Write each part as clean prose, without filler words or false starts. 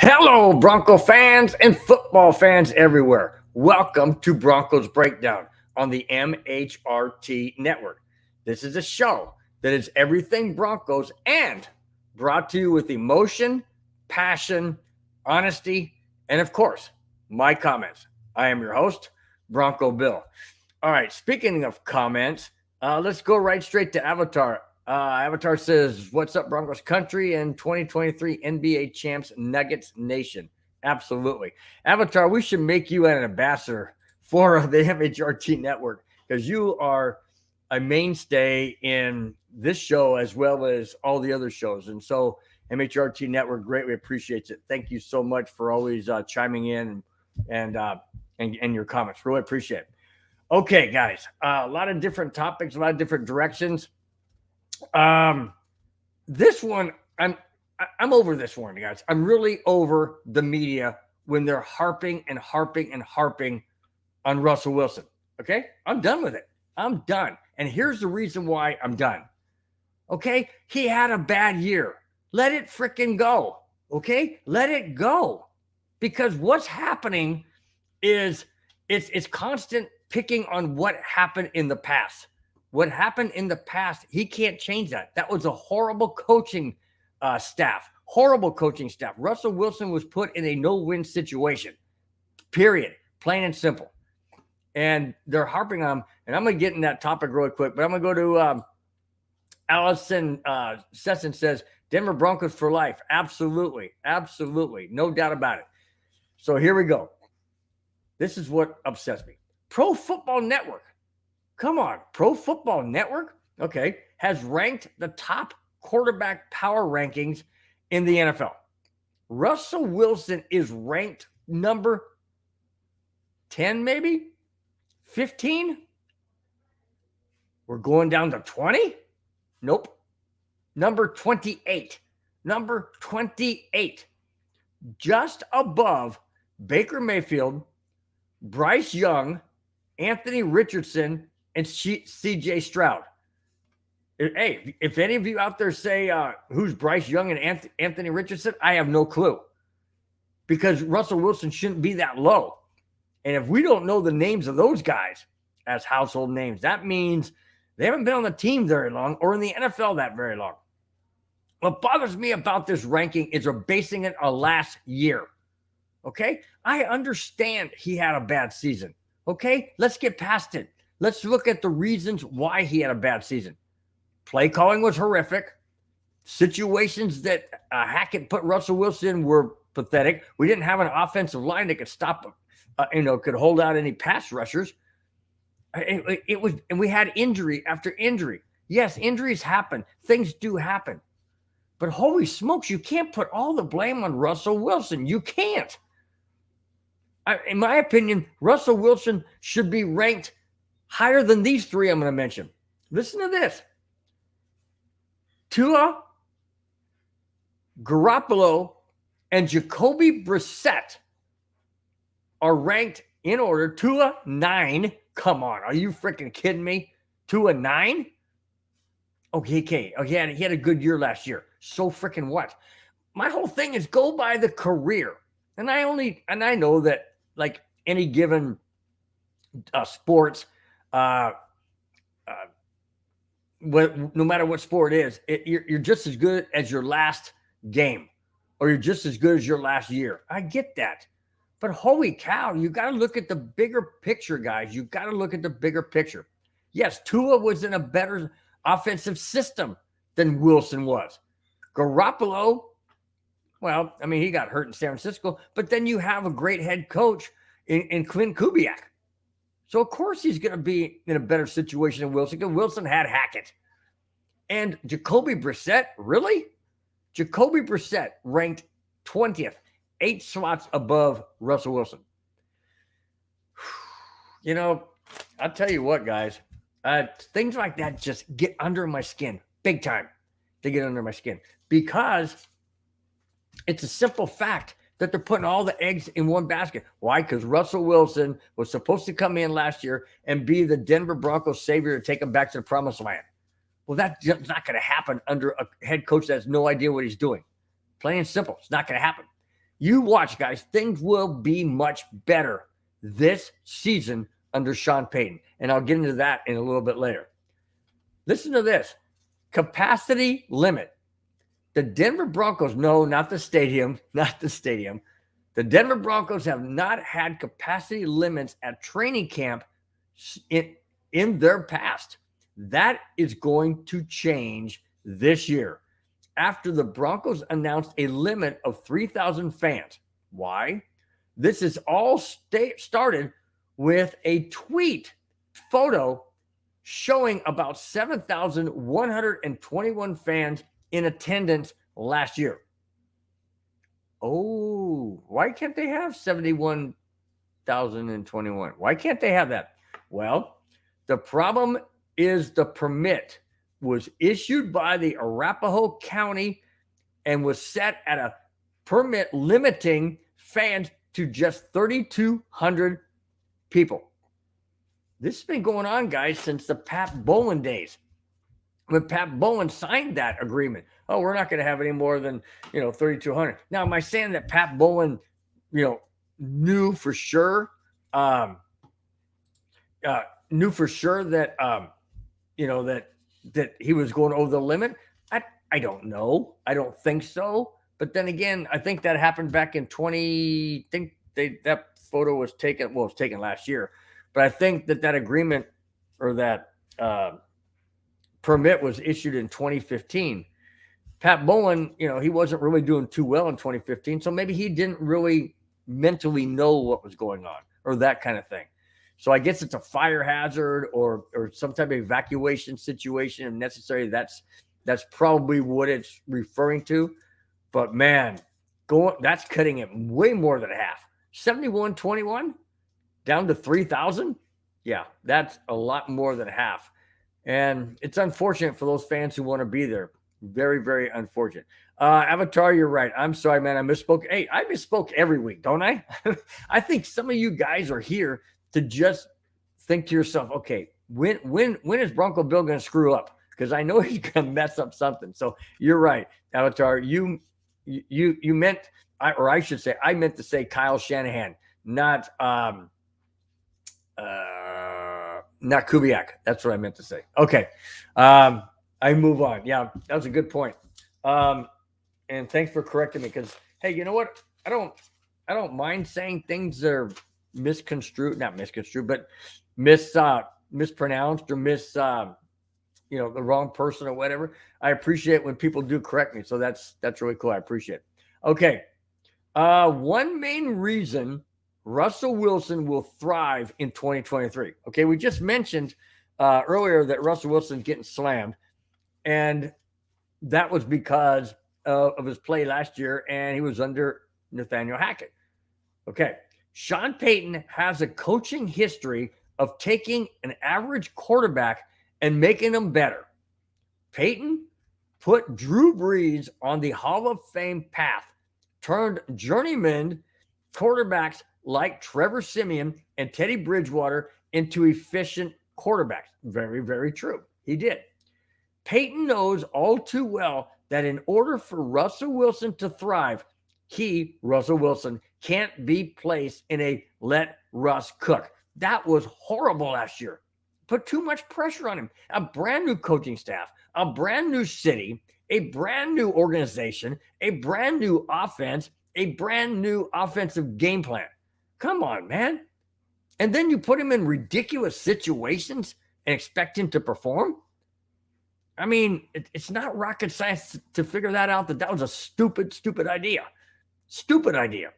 Hello, Bronco fans and football fans everywhere. Welcome to Broncos Breakdown on the MHRT Network. This is a show that is everything Broncos and brought to you with emotion, passion, honesty, and of course, my comments. I am your host, Bronco Bill. All right, speaking of comments, let's go right straight to Avatar. Avatar says, "What's up, Broncos country and 2023 NBA champs Nuggets Nation?" Absolutely. Avatar, we should make you an ambassador for the MHRT network because you are a mainstay in this show as well as all the other shows. And so MHRT network greatly appreciates it. Thank you so much for always chiming in and your comments. Really appreciate it. Okay, guys, a lot of different topics, a lot of different directions. This one, I'm over this one, guys. I'm really over the media when they're harping and harping and harping on Russell Wilson. Okay, I'm done with it. I'm done. And here's the reason why I'm done. Okay, he had a bad year. Let it freaking go. Okay, let it go. Because what's happening is it's constant picking on what happened in the past. What happened in the past, he can't change that. That was a horrible coaching staff. Horrible coaching staff. Russell Wilson was put in a no-win situation. Period. Plain and simple. And they're harping on him. And I'm going to get in that topic really quick, but I'm going to go to Allison Sesson says, Denver Broncos for life. Absolutely. Absolutely. No doubt about it. So here we go. This is what upsets me. Pro Football Network. Come on. Pro Football Network, okay, has ranked the top quarterback power rankings in the NFL. Russell Wilson is ranked number 10, maybe 15. We're going down to 20. Nope. Number 28. Number 28. Just above Baker Mayfield, Bryce Young, Anthony Richardson, and C.J. Stroud. Hey, if any of you out there say who's Bryce Young and Anthony Richardson, I have no clue. Because Russell Wilson shouldn't be that low. And if we don't know the names of those guys as household names, that means they haven't been on the team very long or in the NFL that very long. What bothers me about this ranking is they're basing it on last year. Okay? I understand he had a bad season. Okay? Let's get past it. Let's look at the reasons why he had a bad season. Play calling was horrific. Situations that Hackett put Russell Wilson in were pathetic. We didn't have an offensive line that could stop him, could hold out any pass rushers. It was, and we had injury after injury. Yes, injuries happen. Things do happen. But holy smokes, you can't put all the blame on Russell Wilson. You can't. In my opinion, Russell Wilson should be ranked higher than these three I'm going to mention. Listen to this. Tua, Garoppolo, and Jacoby Brissett are ranked in order. Tua, 9. Come on. Are you freaking kidding me? Tua, 9? Okay. Oh, he had a good year last year. So freaking what? My whole thing is go by the career. And I know that like any given sports, no matter what sport it is, you're just as good as your last game, or you're just as good as your last year. I get that. But holy cow, you got to look at the bigger picture, guys. You got to look at the bigger picture. Yes, Tua was in a better offensive system than Wilson was. Garoppolo, well, I mean, he got hurt in San Francisco, but then you have a great head coach in Clint Kubiak. So, of course, he's going to be in a better situation than Wilson because Wilson had Hackett. And Jacoby Brissett, really? Jacoby Brissett ranked 20th, 8 slots above Russell Wilson. I'll tell you what, guys. Things like that just get under my skin big time. They get under my skin because it's a simple fact that they're putting all the eggs in one basket. Why? Because Russell Wilson was supposed to come in last year and be the Denver Broncos savior to take them back to the promised land. Well, that's not going to happen under a head coach that has no idea what he's doing. Plain and simple. It's not going to happen. You watch, guys. Things will be much better this season under Sean Payton. And I'll get into that in a little bit later. Listen to this. Capacity limit. The Denver Broncos, no, not the stadium, not the stadium. The Denver Broncos have not had capacity limits at training camp in their past. That is going to change this year after the Broncos announced a limit of 3,000 fans. Why? This is all started with a tweet photo showing about 7,121 fans in attendance last year. Oh, why can't they have 71,021? Why can't they have that? Well, the problem is the permit was issued by the Arapahoe County and was set at a permit limiting fans to just 3,200 people. This has been going on, guys, since the Pat Bowlen days. When Pat Bowlen signed that agreement, oh, we're not going to have any more than 3,200. Now, am I saying that Pat Bowlen, knew for sure that that he was going over the limit? I don't know. I don't think so. But then again, I think that happened back in 20. I think that photo was taken. Well, it was taken last year. But I think that agreement or that permit was issued in 2015. Pat Bowlen, he wasn't really doing too well in 2015, so maybe he didn't really mentally know what was going on or that kind of thing. So I guess it's a fire hazard or some type of evacuation situation if necessary. That's probably what it's referring to. But man, that's cutting it way more than half. 71-21 down to 3,000. Yeah, that's a lot more than half. And it's unfortunate for those fans who want to be there. Very, very unfortunate. Avatar, you're right. I'm sorry, man. I misspoke. Hey, I misspoke every week, don't I? I think some of you guys are here to just think to yourself, okay, when is Bronco Bill going to screw up? Because I know he's going to mess up something. So you're right, Avatar. You meant, I should say, I meant to say Kyle Shanahan, not Kubiak. That's what I meant to say. Okay. I move on. Yeah, that was a good point. And thanks for correcting me because, hey, you know what? I don't mind saying things that are not misconstrued, but mispronounced or the wrong person or whatever. I appreciate when people do correct me. So that's really cool. I appreciate it. Okay. One main reason Russell Wilson will thrive in 2023. Okay. We just mentioned earlier that Russell Wilson's getting slammed, and that was because of his play last year, and he was under Nathaniel Hackett. Okay. Sean Payton has a coaching history of taking an average quarterback and making them better. Payton put Drew Brees on the Hall of Fame path, turned journeyman quarterbacks like Trevor Siemian and Teddy Bridgewater into efficient quarterbacks. Very, very true. He did. Payton knows all too well that in order for Russell Wilson to thrive, Russell Wilson, can't be placed in a let Russ cook. That was horrible last year. Put too much pressure on him. A brand new coaching staff, a brand new city, a brand new organization, a brand new offense, a brand new offensive game plan. Come on, man. And then you put him in ridiculous situations and expect him to perform? I mean, it's not rocket science to figure that out, that was a stupid, stupid idea. Stupid idea.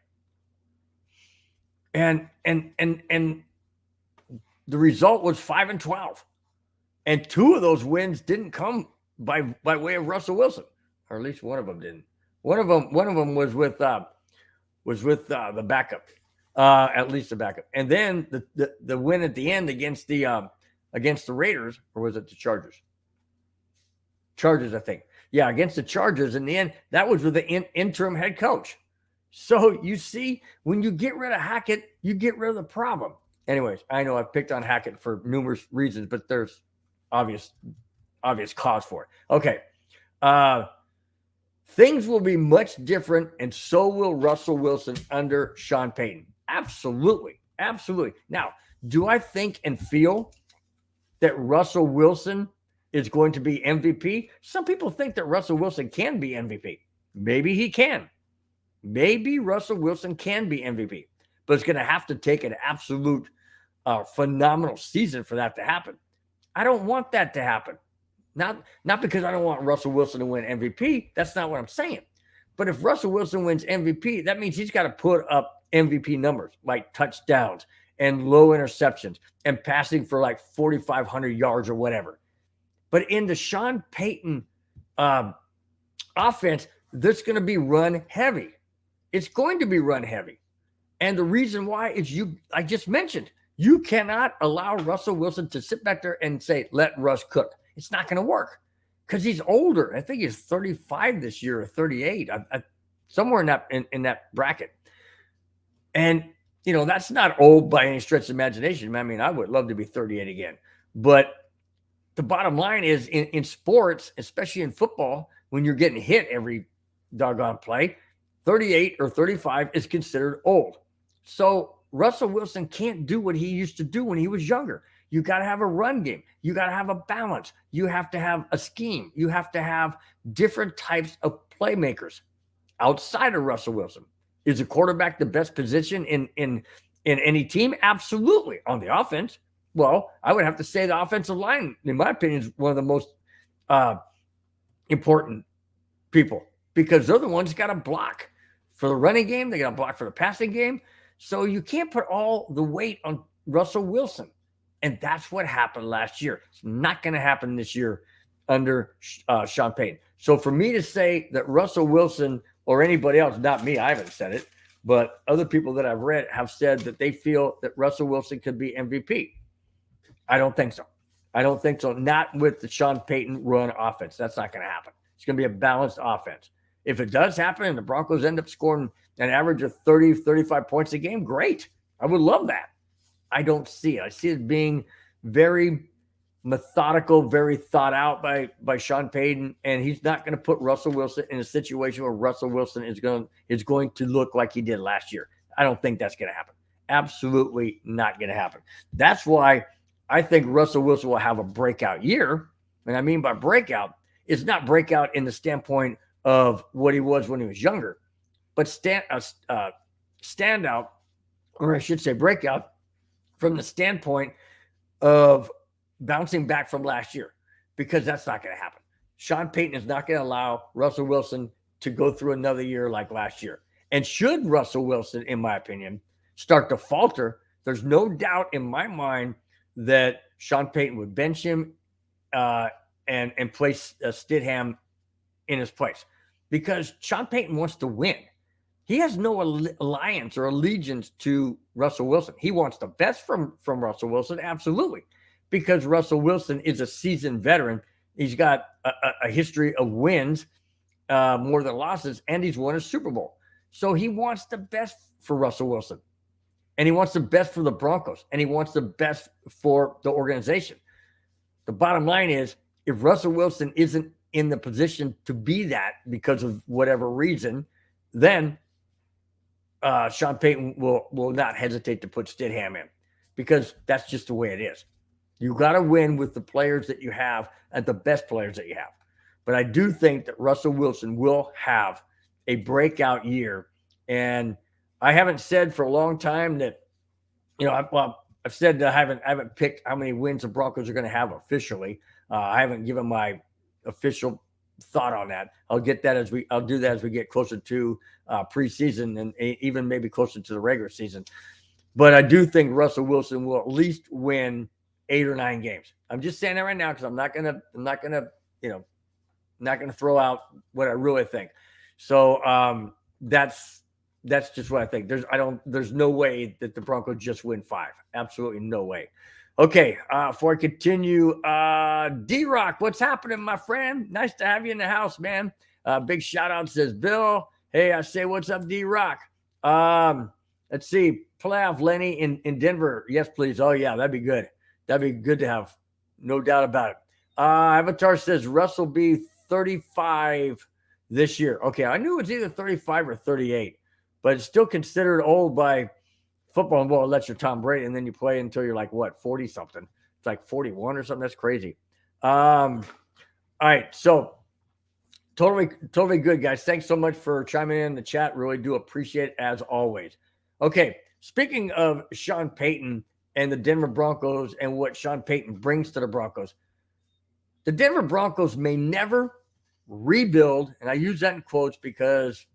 And the result was 5-12. And two of those wins didn't come by way of Russell Wilson, or at least one of them didn't. One of them was with the backup, at least the backup. And then the win at the end against the Raiders, or was it the Chargers? Chargers, I think. Yeah, against the Chargers in the end, that was with the interim head coach. So you see, when you get rid of Hackett, you get rid of the problem. Anyways, I know I've picked on Hackett for numerous reasons, but there's obvious cause for it. Okay. Things will be much different, and so will Russell Wilson under Sean Payton. Absolutely. Absolutely. Now, do I think and feel that Russell Wilson is going to be MVP? Some people think that Russell Wilson can be MVP. Maybe he can. Maybe Russell Wilson can be MVP, but it's going to have to take an absolute phenomenal season for that to happen. I don't want that to happen. Not because I don't want Russell Wilson to win MVP. That's not what I'm saying. But if Russell Wilson wins MVP, that means he's got to put up MVP numbers like touchdowns and low interceptions and passing for like 4,500 yards or whatever. But in the Sean Payton offense, that's going to be run heavy. It's going to be run heavy. And the reason why is I just mentioned, you cannot allow Russell Wilson to sit back there and say, let Russ cook. It's not going to work because he's older. I think he's 35 this year or 38, somewhere in that bracket. And, that's not old by any stretch of imagination. I mean, I would love to be 38 again. But the bottom line is in sports, especially in football, when you're getting hit every doggone play, 38 or 35 is considered old. So Russell Wilson can't do what he used to do when he was younger. You got to have a run game. You got to have a balance. You have to have a scheme. You have to have different types of playmakers outside of Russell Wilson. Is a quarterback the best position in any team? Absolutely. On the offense, well, I would have to say the offensive line, in my opinion, is one of the most important people because they're the ones that got to block for the running game. They got to block for the passing game. So you can't put all the weight on Russell Wilson. And that's what happened last year. It's not going to happen this year under Sean Payton. So for me to say that Russell Wilson or anybody else, not me, I haven't said it, but other people that I've read have said that they feel that Russell Wilson could be MVP. I don't think so. I don't think so. Not with the Sean Payton run offense. That's not going to happen. It's going to be a balanced offense. If it does happen and the Broncos end up scoring an average of 30, 35 points a game, great. I would love that. I don't see it. I see it being very methodical, very thought out by Sean Payton, and he's not going to put Russell Wilson in a situation where Russell Wilson is going to look like he did last year. I don't think that's going to happen. Absolutely not going to happen. That's why I think Russell Wilson will have a breakout year. And I mean by breakout, it's not breakout in the standpoint of what he was when he was younger, but standout, or I should say breakout, from the standpoint of bouncing back from last year, because that's not going to happen. Sean Payton is not going to allow Russell Wilson to go through another year like last year. And should Russell Wilson, in my opinion, start to falter, there's no doubt in my mind that Sean Payton would bench him and place Stidham in his place, because Sean Payton wants to win. He has no alliance or allegiance to Russell Wilson. He wants the best from Russell Wilson, absolutely, because Russell Wilson is a seasoned veteran. He's got a history of wins more than losses, and he's won a Super Bowl. So he wants the best for Russell Wilson, and he wants the best for the Broncos, and he wants the best for the organization. The bottom line is, if Russell Wilson isn't in the position to be that because of whatever reason, then Sean Payton will not hesitate to put Stidham in, because that's just the way it is. You got to win with the players that you have and the best players that you have. But I do think that Russell Wilson will have a breakout year. And I haven't said for a long time that, I've said that I haven't picked how many wins the Broncos are going to have officially. I haven't given my official thought on that. I'll do that as we get closer to preseason and even maybe closer to the regular season. But I do think Russell Wilson will at least win 8 or 9 games. I'm just saying that right now because I'm not gonna throw out what I really think. So that's just what I think. There's no way that the Broncos just win 5. Absolutely no way. Okay, before I continue, D-Rock, what's happening, my friend? Nice to have you in the house, man. Big shout out, says Bill. Hey, I say, what's up, D-Rock? Let's see, playoff Lenny in Denver. Yes, please. Oh, yeah, that'd be good. That'd be good to have. No doubt about it. Avatar says Russell be 35 this year. Okay, I knew it was either 35 or 38, but it's still considered old by football. Well, unless you're Tom Brady, and then you play until you're like what, 40 something. It's like 41 or something. That's crazy. All right, so totally good, guys. Thanks so much for chiming in the chat. Really do appreciate it as always. Okay, speaking of Sean Payton and the Denver Broncos and what Sean Payton brings to the Broncos, the Denver Broncos may never rebuild, and I use that in quotes because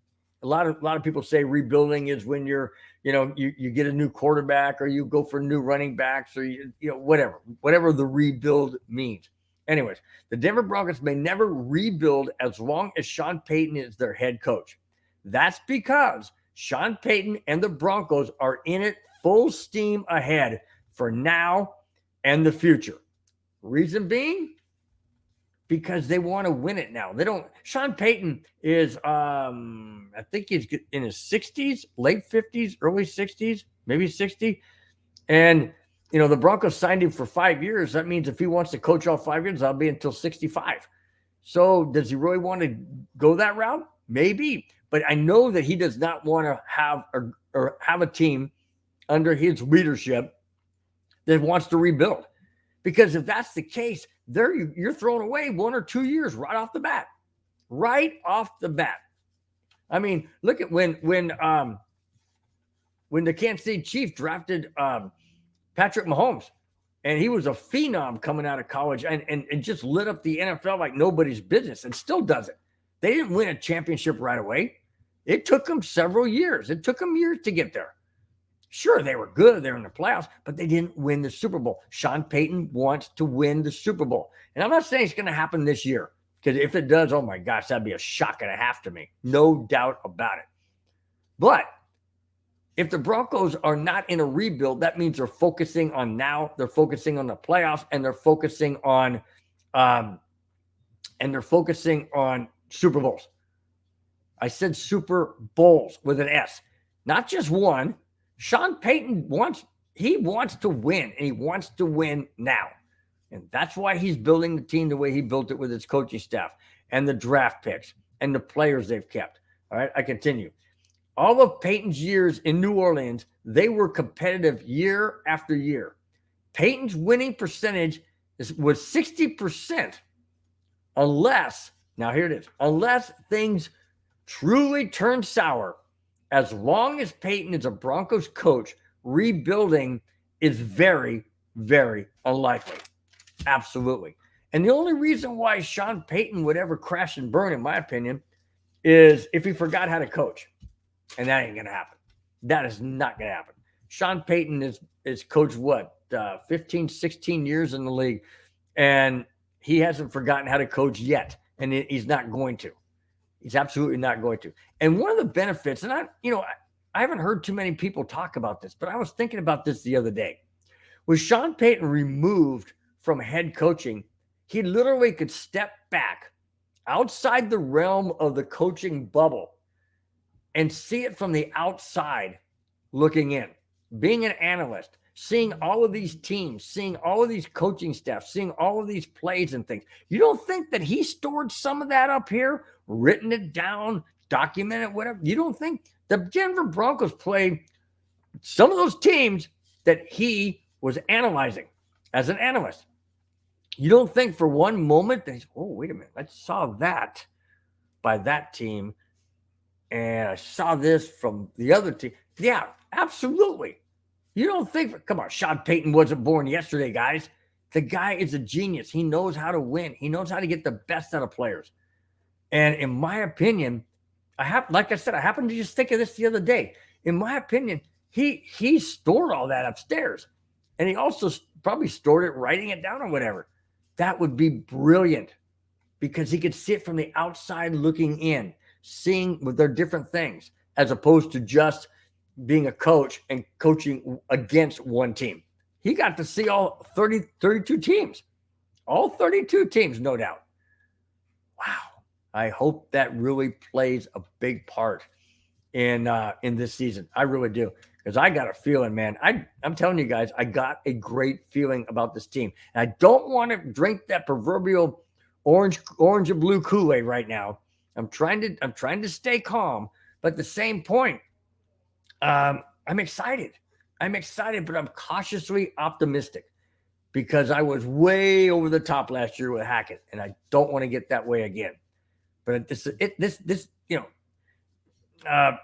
a lot of people say rebuilding is when you get a new quarterback or you go for new running backs or whatever the rebuild means. Anyways, the Denver Broncos may never rebuild as long as Sean Payton is their head coach. That's because Sean Payton and the Broncos are in it full steam ahead for now and the future. Reason being, because they want to win it now. They don't. Sean Payton is, I think he's in his 60s, late 50s, early 60s, maybe 60. And, the Broncos signed him for 5 years. That means if he wants to coach all 5 years, that'll be until 65. So does he really want to go that route? Maybe. But I know that he does not want to have or have a team under his leadership that wants to rebuild. Because if that's the case, you're throwing away 1 or 2 years right off the bat. Right off the bat. I mean, look at when the Kansas City Chiefs drafted Patrick Mahomes, and he was a phenom coming out of college and just lit up the NFL like nobody's business, and still does it. They didn't win a championship right away. It took them several years. It took them years to get there. Sure, they were good. They're in the playoffs, but they didn't win the Super Bowl. Sean Payton wants to win the Super Bowl. And I'm not saying it's going to happen this year, because if it does, oh my gosh, that'd be a shock and a half to me. No doubt about it. But if the Broncos are not in a rebuild, that means they're focusing on now. They're focusing on the playoffs, and they're focusing on Super Bowls. I said Super Bowls with an S, not just one. Sean Payton wants to win, and he wants to win now. And that's why he's building the team the way he built it with his coaching staff and the draft picks and the players they've kept. All right, I continue. All of Payton's years in New Orleans, they were competitive year after year. Payton's winning percentage was 60% unless things truly turn sour. As long as Payton is a Broncos coach, rebuilding is very, very unlikely. Absolutely. And the only reason why Sean Payton would ever crash and burn, in my opinion, is if he forgot how to coach. And that ain't going to happen. That is not going to happen. Sean Payton is coached, 15, 16 years in the league, and he hasn't forgotten how to coach yet, and he's not going to. He's absolutely not going to. And one of the benefits, and I haven't heard too many people talk about this, but I was thinking about this the other day. With Sean Payton removed from head coaching, he literally could step back outside the realm of the coaching bubble and see it from the outside looking in, being an analyst, seeing all of these teams, seeing all of these coaching staff, seeing all of these plays and things. You don't think that he stored some of that up here, written it down, documented, whatever? You don't think the Denver Broncos played some of those teams that he was analyzing as an analyst? You don't think for one moment that wait a minute, I saw that by that team, and I saw this from the other team. Yeah, absolutely. You don't think, come on, Sean Payton wasn't born yesterday, guys. The guy is a genius. He knows how to win. He knows how to get the best out of players. And in my opinion, like I said, I happened to just think of this the other day. In my opinion, he stored all that upstairs. And he also probably stored it, writing it down or whatever. That would be brilliant, because he could see it from the outside looking in, seeing with their different things, as opposed to just being a coach and coaching against one team. He got to see all 32 teams, all 32 teams, no doubt. Wow. I hope that really plays a big part in this season. I really do, because I got a feeling, man. I'm telling you guys, I got a great feeling about this team. And I don't want to drink that proverbial orange and blue Kool-Aid right now. I'm trying to stay calm, but at the same point, I'm excited. I'm excited, but I'm cautiously optimistic because I was way over the top last year with Hackett, and I don't want to get that way again. But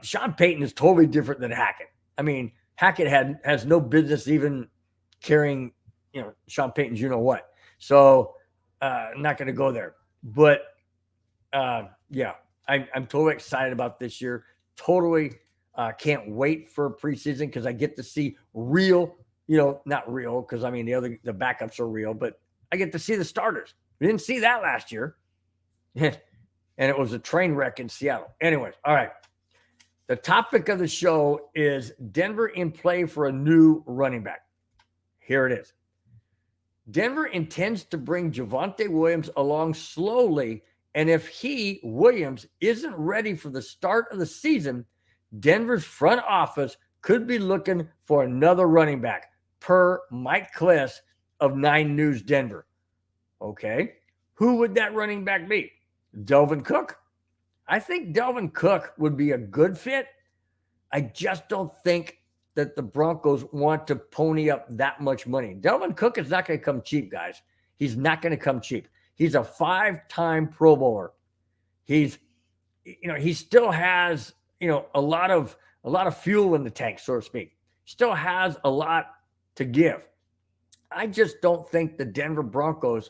Sean Payton is totally different than Hackett. I mean, Hackett has no business even carrying, Sean Payton's what. So I'm not going to go there. But yeah, I'm totally excited about this year. Totally can't wait for preseason because I get to see real, not real because I mean the backups are real, but I get to see the starters. We didn't see that last year, and it was a train wreck in Seattle. Anyways, all right. The topic of the show is Denver in play for a new running back. Here it is. Denver intends to bring Javonte Williams along slowly, and if Williams, isn't ready for the start of the season, Denver's front office could be looking for another running back, per Mike Kliss of 9 News Denver. Okay, who would that running back be? Dalvin Cook? I think Dalvin Cook would be a good fit. I just don't think that the Broncos want to pony up that much money. Dalvin Cook is not going to come cheap, guys. He's not going to come cheap. He's a 5-time Pro Bowler. He still has, a lot of fuel in the tank, so to speak. Still has a lot to give. I just don't think the Denver Broncos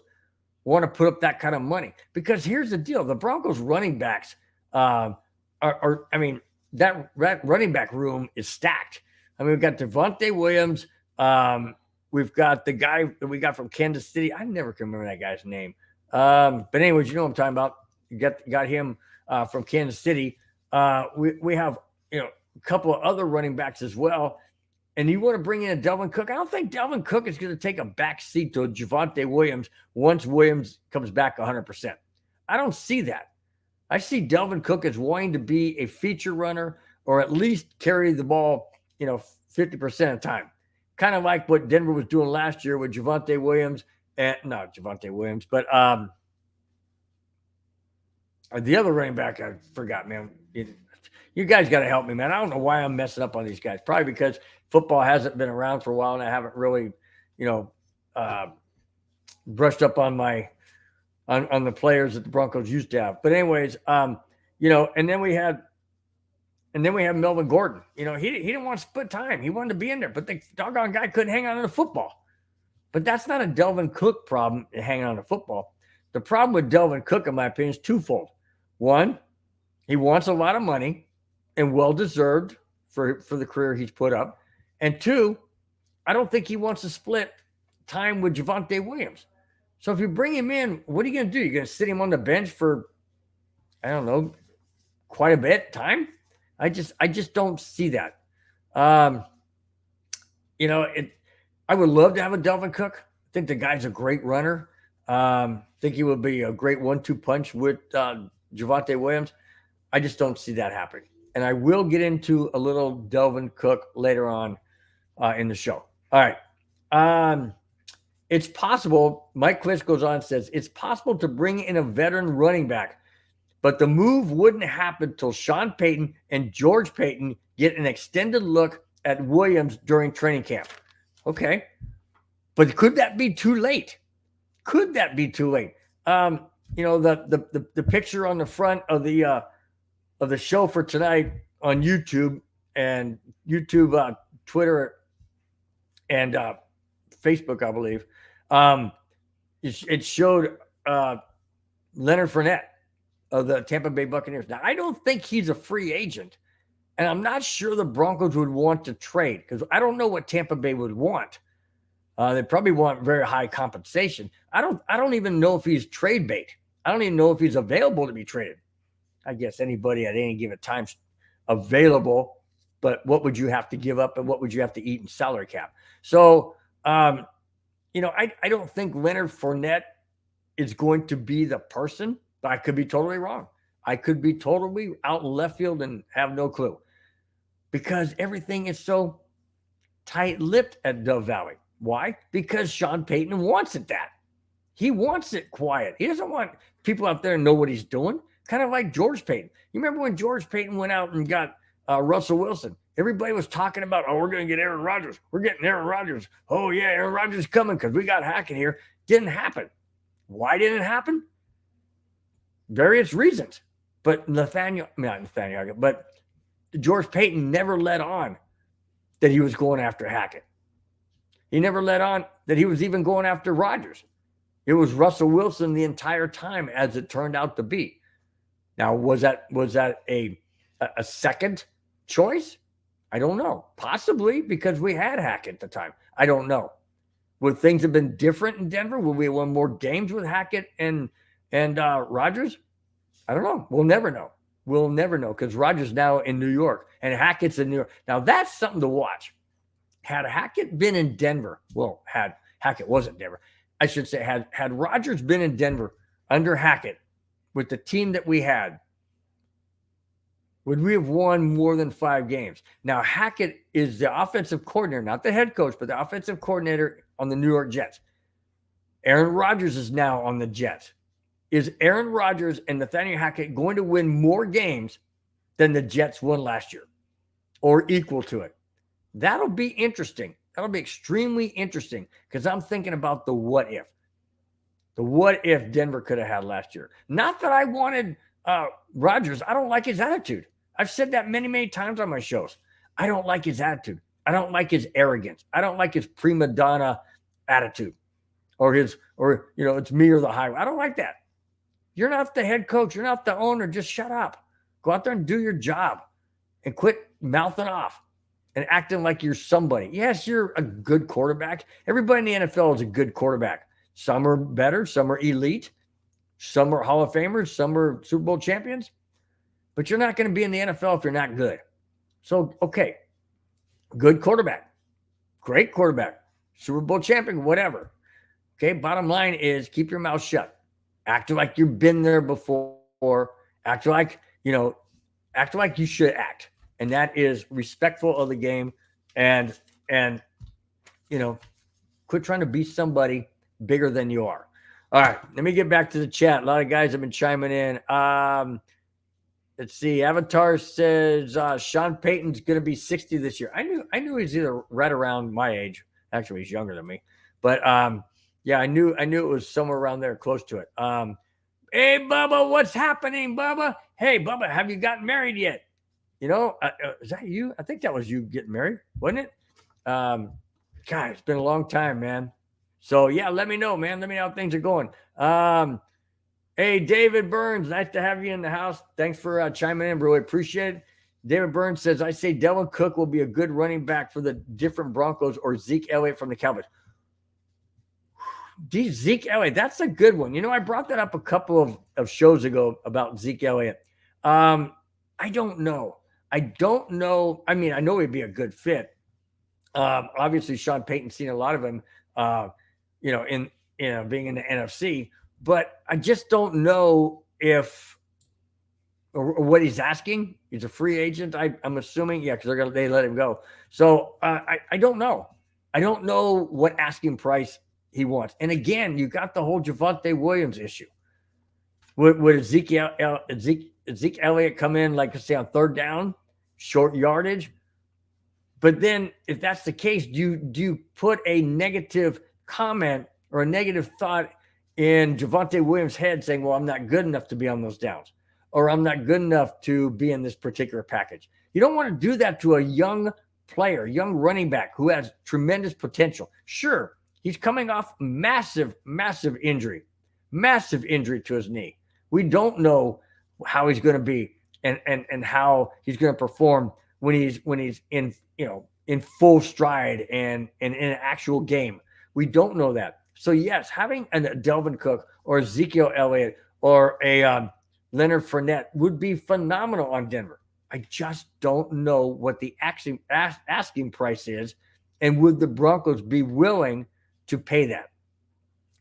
want to put up that kind of money because here's the deal: the Broncos running backs that running back room is stacked. I mean, we've got Javonte Williams. We've got the guy that we got from Kansas City. I never can remember that guy's name. But anyways, you know what I'm talking about. You got him from Kansas City. We have a couple of other running backs as well. And you want to bring in a Dalvin Cook? I don't think Dalvin Cook is going to take a back seat to Javonte Williams once Williams comes back 100%. I don't see that. I see Dalvin Cook as wanting to be a feature runner or at least carry the ball, 50% of the time. Kind of like what Denver was doing last year with Javonte Williams and not Javonte Williams, but the other running back I forgot, man. You guys got to help me, man. I don't know why I'm messing up on these guys. Probably because football hasn't been around for a while and I haven't really, brushed up on on the players that the Broncos used to have. But anyways, and then we had Melvin Gordon. He didn't want to split time. He wanted to be in there, but the doggone guy couldn't hang on to the football. But that's not a Dalvin Cook problem, hanging on to football. The problem with Dalvin Cook, in my opinion, is twofold. One, he wants a lot of money and well-deserved for the career he's put up. And two, I don't think he wants to split time with Javonte Williams. So if you bring him in, what are you going to do? You're going to sit him on the bench for, I don't know, quite a bit time? I just don't see that. I would love to have a Dalvin Cook. I think the guy's a great runner. Think he would be a great 1-2 punch with Javonte Williams. I just don't see that happening. And I will get into a little Dalvin Cook later on in the show. All right. It's possible, Mike Kliss goes on and says, it's possible to bring in a veteran running back, but the move wouldn't happen until Sean Payton and George Payton get an extended look at Williams during training camp. Okay. But could that be too late? Could that be too late? The picture on the front of the show for tonight on YouTube and YouTube, Twitter, and Facebook, I believe, it showed Leonard Fournette of the Tampa Bay Buccaneers. Now, I don't think he's a free agent, and I'm not sure the Broncos would want to trade because I don't know what Tampa Bay would want. They probably want very high compensation. I don't even know if he's trade bait. I don't even know if he's available to be traded. I guess anybody at any given time available, but what would you have to give up and what would you have to eat in salary cap? So, I don't think Leonard Fournette is going to be the person, but I could be totally wrong. I could be totally out in left field and have no clue because everything is so tight-lipped at Dove Valley. Why? Because Sean Payton wants it that. He wants it quiet. He doesn't want people out there to know what he's doing. kind of like George Payton. You remember when George Payton went out and got Russell Wilson? Everybody was talking about, oh, we're going to get Aaron Rodgers. We're getting Aaron Rodgers. Oh, yeah, Aaron Rodgers is coming because we got Hackett here. Didn't happen. Why didn't it happen? Various reasons. But but George Payton never let on that he was going after Hackett. He never let on that he was even going after Rodgers. It was Russell Wilson the entire time, as it turned out to be. Now, was that a second choice? I don't know. Possibly because we had Hackett at the time. I don't know. Would things have been different in Denver? Would we have won more games with Hackett and Rodgers? I don't know. We'll never know. We'll never know because Rodgers now in New York and Hackett's in New York. Now, that's something to watch. Had Hackett been in Denver, Hackett wasn't Denver. I should say, had Rodgers been in Denver under Hackett with the team that we had, would we have won more than 5 games? Now, Hackett is the offensive coordinator, not the head coach, but the offensive coordinator on the New York Jets. Aaron Rodgers is now on the Jets. Is Aaron Rodgers and Nathaniel Hackett going to win more games than the Jets won last year or equal to it? That'll be interesting. That'll be extremely interesting because I'm thinking about the what if. The what if Denver could have had last year. Not that I wanted Rodgers. I don't like his attitude. I've said that many, many times on my shows. I don't like his attitude. I don't like his arrogance. I don't like his prima donna attitude or it's me or the highway. I don't like that. You're not the head coach. You're not the owner. Just shut up. Go out there and do your job and quit mouthing off and acting like you're somebody. Yes, you're a good quarterback. Everybody in the NFL is a good quarterback. Some are better. Some are elite. Some are Hall of Famers. Some are Super Bowl champions. But you're not going to be in the NFL if you're not good. So, okay, good quarterback. Great quarterback. Super Bowl champion, whatever. Okay, bottom line is keep your mouth shut. Act like you've been there before. Act like you should act. And that is respectful of the game and quit trying to be somebody bigger than you are. All right, let me get back to the chat. A lot of guys have been chiming in. Let's see. Avatar says Sean Payton's going to be 60 this year. I knew he's either right around my age. Actually, he's younger than me. But yeah, I knew it was somewhere around there, close to it. Hey, Bubba, what's happening, Bubba? Hey, Bubba, have you gotten married yet? Is that you? I think that was you getting married, wasn't it? God, it's been a long time, man. So, yeah, let me know, man. Let me know how things are going. Hey, David Burns, nice to have you in the house. Thanks for chiming in, bro. I appreciate it. David Burns says, I say Delvin Cook will be a good running back for the different Broncos or Zeke Elliott from the Cowboys. Zeke Elliott, that's a good one. I brought that up a couple of shows ago about Zeke Elliott. I don't know. I mean, I know he'd be a good fit. Obviously, Sean Payton's seen a lot of him, being in the NFC. But I just don't know if or what he's asking. He's a free agent, I'm assuming. Yeah, because they let him go. So I don't know. I don't know what asking price he wants. And again, you got the whole Javonte Williams issue. Would Zeke Elliott come in, like, say, on third down, short yardage? But then if that's the case, do you put a negative comment or a negative thought in Javonte Williams' head saying, well, I'm not good enough to be on those downs, or I'm not good enough to be in this particular package? You don't want to do that to a young player, young running back who has tremendous potential. Sure, he's coming off massive injury to his knee. We don't know how he's going to be and how he's going to perform when he's in full stride and in an actual game. We don't know that. So yes, having a Delvin Cook or Ezekiel Elliott or a Leonard Fournette would be phenomenal on Denver. I just don't know what the asking price is, and would the Broncos be willing to pay that?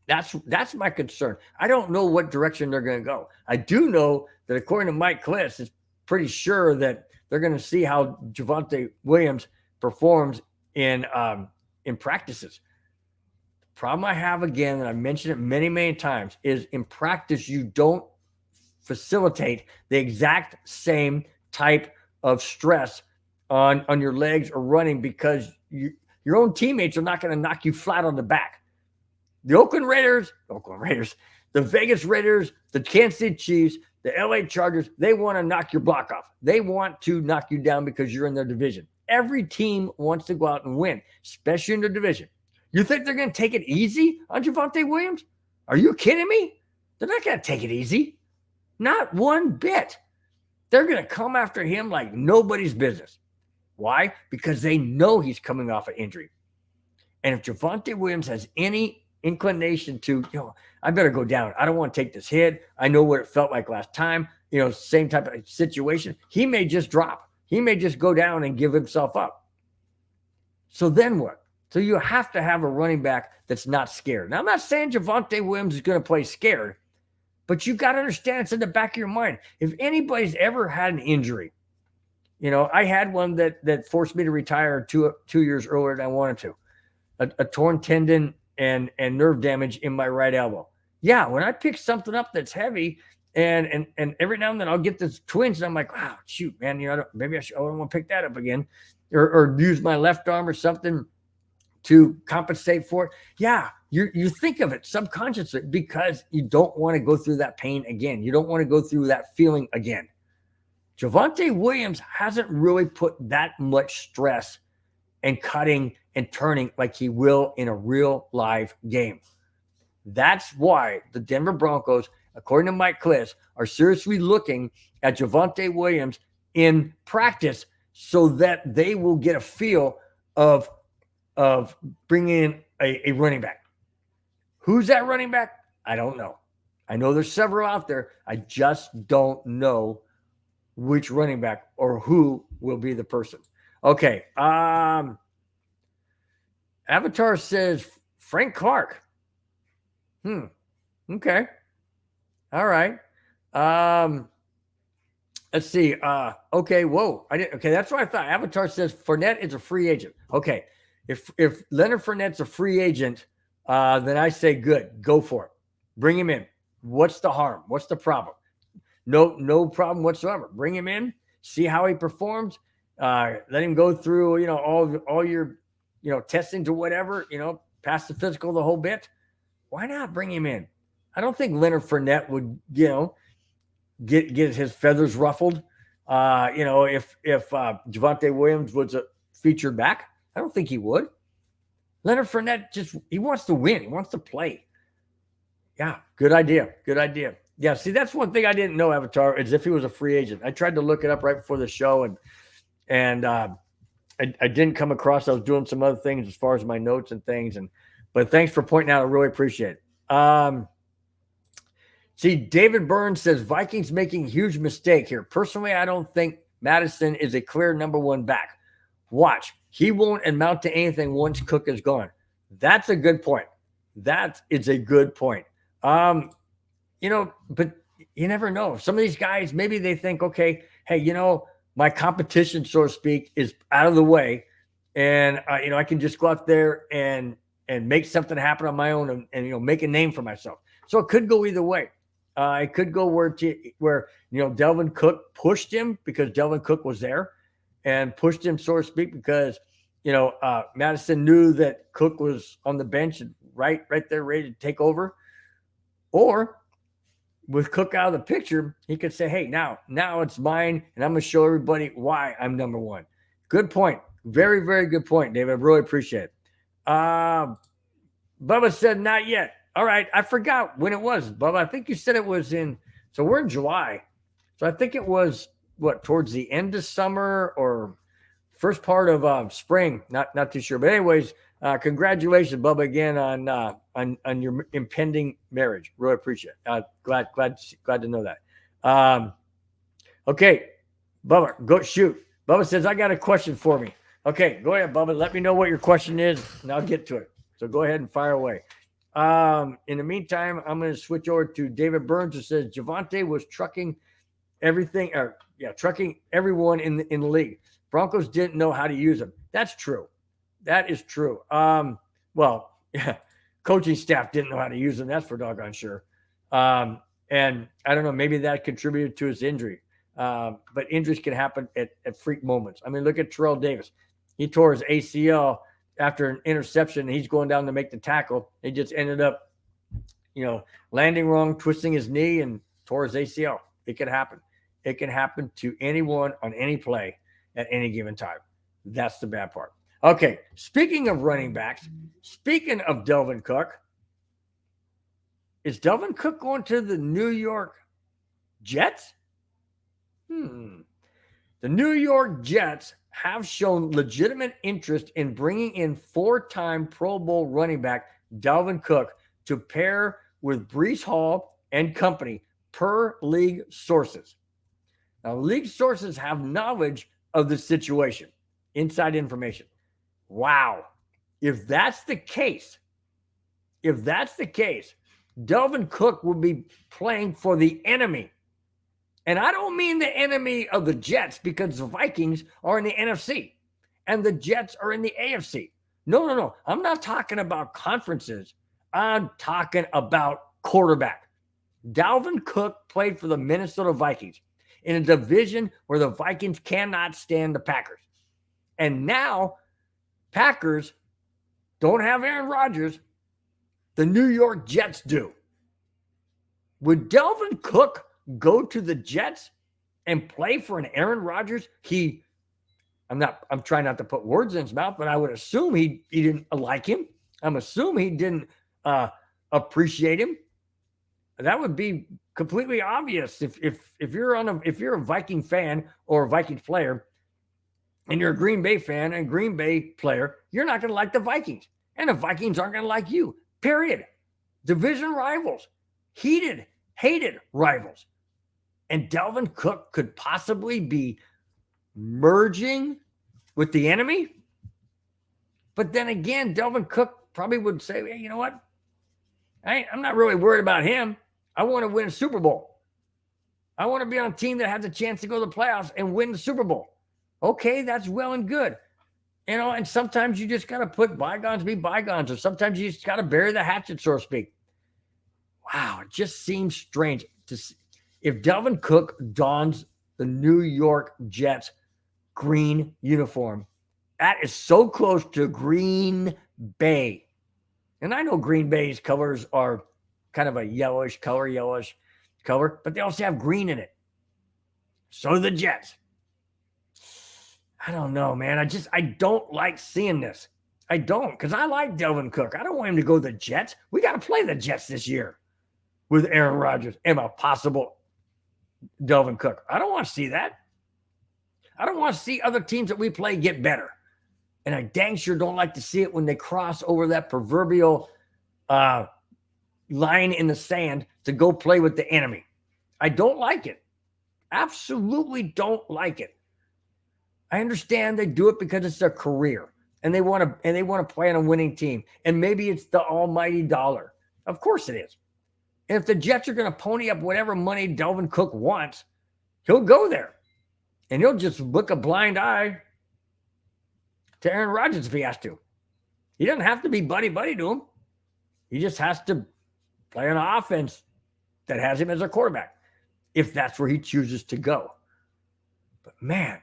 That's my concern. I don't know what direction they're going to go. I do know that according to Mike Kliss, it's pretty sure that they're going to see how Javonte Williams performs in practices. The problem I have, again, and I've mentioned it many, many times, is in practice you don't facilitate the exact same type of stress on your legs or running because your own teammates are not going to knock you flat on the back. The Oakland Raiders, the Vegas Raiders, the Kansas City Chiefs, the LA Chargers, they want to knock your block off. They want to knock you down because you're in their division. Every team wants to go out and win, especially in their division. You think they're going to take it easy on Javonte Williams? Are you kidding me? They're not going to take it easy. Not one bit. They're going to come after him like nobody's business. Why? Because they know he's coming off an injury. And if Javonte Williams has any inclination to, I better go down. I don't want to take this hit. I know what it felt like last time. Same type of situation. He may just drop. He may just go down and give himself up. So then what? So you have to have a running back that's not scared. Now, I'm not saying Javonte Williams is going to play scared, but you got to understand it's in the back of your mind. If anybody's ever had an injury, I had one that forced me to retire 2 years earlier than I wanted to. A torn tendon and nerve damage in my right elbow. Yeah, when I pick something up that's heavy and every now and then I'll get this twinge and I'm like, wow, shoot, man, maybe I don't want to pick that up again or use my left arm or something to compensate for it. Yeah, you think of it subconsciously because you don't want to go through that pain again. You don't want to go through that feeling again. Javonte Williams hasn't really put that much stress and cutting and turning like he will in a real live game. That's why the Denver Broncos, according to Mike Klis, are seriously looking at Javonte Williams in practice so that they will get a feel of bringing in a running back. Who's that running back? I don't know. I know there's several out there. I just don't know which running back or who will be the person. Okay. Avatar says Frank Clark. Okay. All right. Let's see. Okay. Whoa. Okay. That's what I thought. Avatar says Fournette is a free agent. Okay. If Leonard Fournette's a free agent, then I say good. Go for it. Bring him in. What's the harm? What's the problem? No problem whatsoever. Bring him in. See how he performs. Let him go through, all your, testing to whatever, pass the physical the whole bit. Why not bring him in? I don't think Leonard Fournette would, get his feathers ruffled. If Javonte Williams was a featured back, I don't think he would. Leonard Fournette he wants to win. He wants to play. Yeah, good idea. Good idea. Yeah, see, that's one thing I didn't know, Avatar, is if he was a free agent. I tried to look it up right before the show, and I didn't come across. I was doing some other things as far as my notes and things, but thanks for pointing out. I really appreciate it. See, David Burns says Vikings making huge mistake here. Personally, I don't think Madison is a clear number one back. Watch, he won't amount to anything once Cook is gone. That's a good point. That is a good point. But you never know. Some of these guys, maybe they think, okay, hey, my competition, so to speak, is out of the way. And, I can just go out there and make something happen on my own and make a name for myself. So it could go either way. It could go where Delvin Cook pushed him because Delvin Cook was there and pushed him, so to speak, because, Madison knew that Cook was on the bench and right there ready to take over. Or with Cook out of the picture, he could say, hey, now it's mine, and I'm going to show everybody why I'm number one. Good point. Very, very good point, David. I really appreciate it. Bubba said not yet. All right. I forgot when it was, Bubba. I think you said it was so we're in July. So I think it was, towards the end of summer or first part of spring. Not too sure. But anyways, congratulations, Bubba, again on your impending marriage. Really appreciate it. Glad to know that. Okay, Bubba, go shoot. Bubba says, I got a question for me. Okay, go ahead, Bubba. Let me know what your question is, and I'll get to it. So go ahead and fire away. In the meantime, I'm going to switch over to David Burns, who says Javonte was trucking everyone in the league. Broncos didn't know how to use him. That's true. That is true. Coaching staff didn't know how to use him. That's for doggone sure. And And I don't know, maybe that contributed to his injury. But injuries can happen at freak moments. I mean, look at Terrell Davis. He tore his ACL after an interception. And he's going down to make the tackle. He just ended up, landing wrong, twisting his knee, and tore his ACL. It can happen. It can happen to anyone on any play at any given time. That's the bad part. Okay, speaking of running backs, speaking of Delvin Cook, is Delvin Cook going to the New York Jets? The New York Jets have shown legitimate interest in bringing in 4-time Pro Bowl running back Delvin Cook to pair with Breece Hall and company, per league sources. Now, league sources have knowledge of the situation, inside information. Wow. If that's the case, Delvin Cook will be playing for the enemy. And I don't mean the enemy of the Jets, because the Vikings are in the NFC and the Jets are in the AFC. No. I'm not talking about conferences. I'm talking about quarterback. Dalvin Cook played for the Minnesota Vikings in a division where the Vikings cannot stand the Packers. And now Packers don't have Aaron Rodgers. The New York Jets do. Would Delvin Cook go to the Jets and play for an Aaron Rodgers? I'm trying not to put words in his mouth, but I would assume he didn't like him. I'm assuming he didn't appreciate him. That would be completely obvious if you're a Viking fan or a Vikings player, and you're a Green Bay fan and Green Bay player, you're not going to like the Vikings, and the Vikings aren't going to like you. Period. Division rivals, hated rivals. And Delvin Cook could possibly be merging with the enemy. But then again, Delvin Cook probably would say, hey, you know what? I'm not really worried about him. I want to win a Super Bowl. I want to be on a team that has a chance to go to the playoffs and win the Super Bowl. Okay, that's well and good. And sometimes you just got to put bygones be bygones, or sometimes you just got to bury the hatchet, so to speak. Wow, it just seems strange to see. If Delvin Cook dons the New York Jets green uniform, that is so close to Green Bay. And I know Green Bay's colors are kind of a yellowish color, but they also have green in it. So do the Jets. I don't know, man. I don't like seeing this. I don't, because I like Delvin Cook. I don't want him to go to the Jets. We got to play the Jets this year with Aaron Rodgers and a possible Delvin Cook. I don't want to see that. I don't want to see other teams that we play get better. And I dang sure don't like to see it when they cross over that proverbial line in the sand to go play with the enemy. I don't like it. Absolutely don't like it. I understand they do it because it's their career and they want to play on a winning team. And maybe it's the almighty dollar. Of course it is. And if the Jets are going to pony up whatever money Delvin Cook wants, he'll go there. And he'll just look a blind eye to Aaron Rodgers if he has to. He doesn't have to be buddy-buddy to him. He just has to play an offense that has him as a quarterback, if that's where he chooses to go. But man,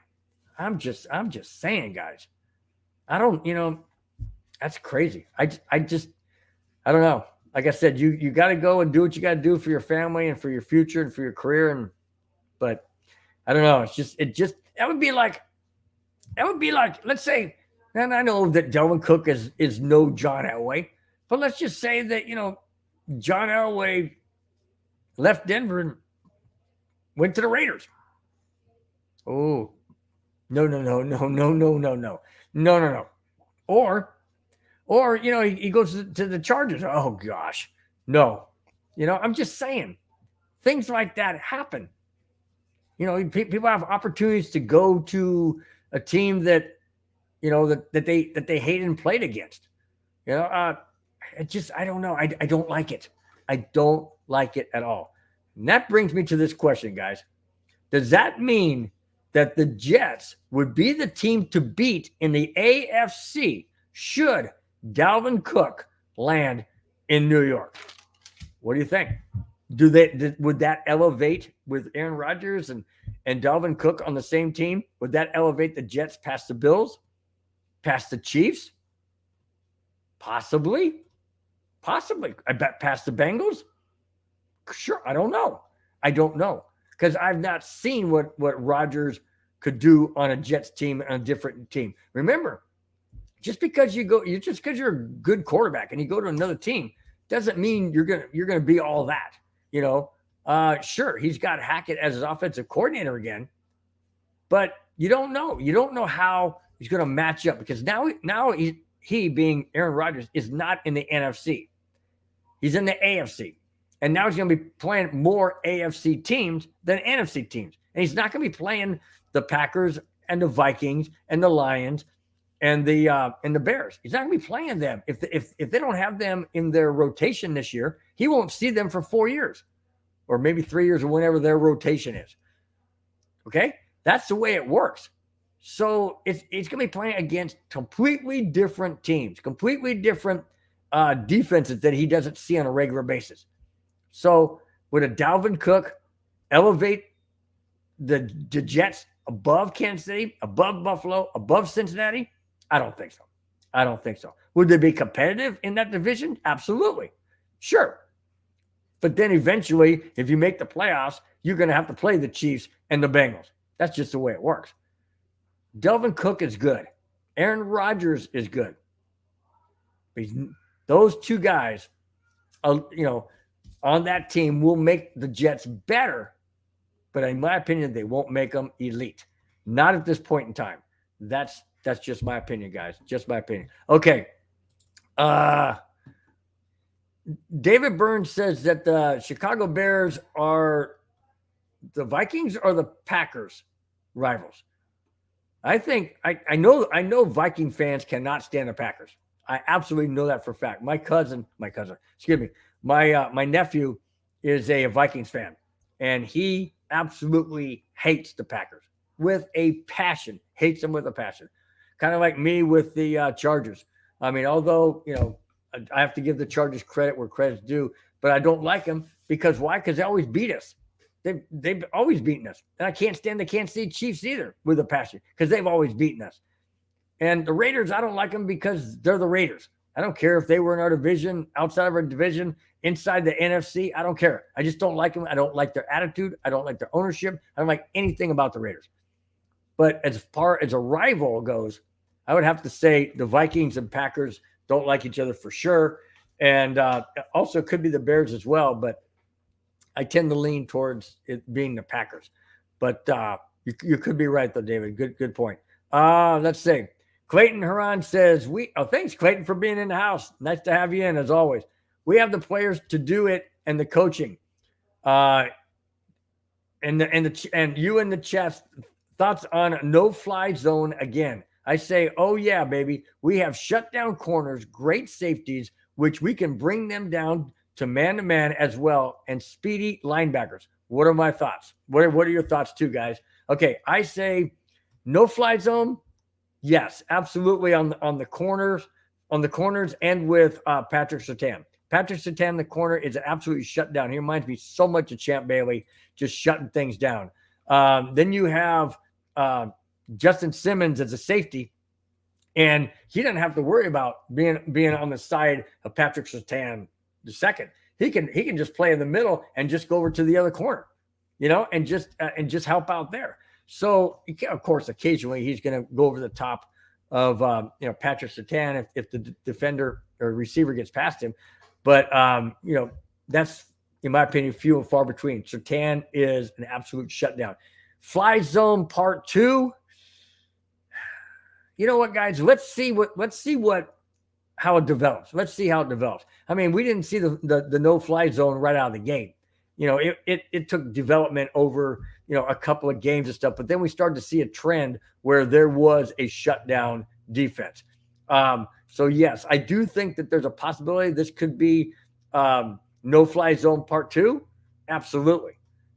I'm just saying, guys. I don't, that's crazy. I don't know. Like I said, you got to go and do what you got to do for your family and for your future and for your career. But I don't know. That would be like, let's say, and I know that Delvin Cook is no John Elway, but let's just say that, John Elway left Denver and went to the Raiders. Oh, no. Or, he goes to the Chargers. Oh, gosh. No. I'm just saying. Things like that happen. People have opportunities to go to a team that, that they hated and played against. I don't know. I don't like it. I don't like it at all. And that brings me to this question, guys. Does that mean that the Jets would be the team to beat in the AFC should Dalvin Cook land in New York? What do you think? Would that elevate with Aaron Rodgers and Dalvin Cook on the same team? Would that elevate the Jets past the Bills, past the Chiefs? Possibly. I bet past the Bengals. Sure, I don't know. Because I've not seen what Rodgers could do on a Jets team and a different team. Remember, just because you're a good quarterback and you go to another team doesn't mean you're gonna be all that. Sure, he's got Hackett as his offensive coordinator again, but you don't know. You don't know how he's going to match up because now he being Aaron Rodgers is not in the NFC. He's in the AFC. And now he's going to be playing more AFC teams than NFC teams. And he's not going to be playing the Packers and the Vikings and the Lions and the Bears. He's not going to be playing them. If they don't have them in their rotation this year, he won't see them for 4 years or maybe 3 years or whenever their rotation is. Okay? That's the way it works. So it's going to be playing against completely different teams, completely different defenses that he doesn't see on a regular basis. So would a Dalvin Cook elevate the Jets above Kansas City, above Buffalo, above Cincinnati? I don't think so. Would they be competitive in that division? Absolutely. Sure. But then eventually, if you make the playoffs, you're going to have to play the Chiefs and the Bengals. That's just the way it works. Dalvin Cook is good. Aaron Rodgers is good. Those two guys, on that team will make the Jets better, but in my opinion, they won't make them elite. Not at this point in time. That's just my opinion, guys. Just my opinion. Okay. David Burns says that the Chicago Bears are the Vikings or the Packers rivals. I think I know Viking fans cannot stand the Packers. I absolutely know that for a fact. My nephew is a Vikings fan, and he absolutely hates the Packers with a passion. Hates them with a passion. Kind of like me with the Chargers. I mean, although I have to give the Chargers credit where credit's due, but I don't like them because why? Because they always beat us. They've always beaten us. And I can't stand the Kansas City Chiefs either with a passion because they've always beaten us. And the Raiders, I don't like them because they're the Raiders. I don't care if they were in our division, outside of our division, inside the NFC. I don't care. I just don't like them. I don't like their attitude. I don't like their ownership. I don't like anything about the Raiders. But as far as a rival goes, I would have to say the Vikings and Packers don't like each other for sure. And also could be the Bears as well. But I tend to lean towards it being the Packers. But you could be right, though, David. Good point. Let's see. Clayton Huron says, thanks, Clayton, for being in the house. Nice to have you in, as always. We have the players to do it and the coaching. And you in the chat, thoughts on no-fly zone again. I say, oh, yeah, baby. We have shutdown corners, great safeties, which we can bring them down to man-to-man as well, and speedy linebackers. What are my thoughts? What are your thoughts too, guys? Okay, I say no-fly zone. Yes, absolutely on the corners, and with Patrick Surtain. Patrick Surtain, the corner, is absolutely shut down. He reminds me so much of Champ Bailey, just shutting things down. Then you have Justin Simmons as a safety, and he doesn't have to worry about being on the side of Patrick Surtain the second. He can just play in the middle and just go over to the other corner, and just help out there. So, of course, occasionally he's going to go over the top of, Patrick Surtain if the defender or receiver gets past him. But, that's, in my opinion, few and far between. Surtain is an absolute shutdown. Fly zone part 2. You know what, guys? Let's see how it develops. Let's see how it develops. I mean, we didn't see the no-fly zone right out of the gate. It took development over, a couple of games and stuff, but then we started to see a trend where there was a shutdown defense. So yes, I do think that there's a possibility this could be no-fly zone part 2. Absolutely.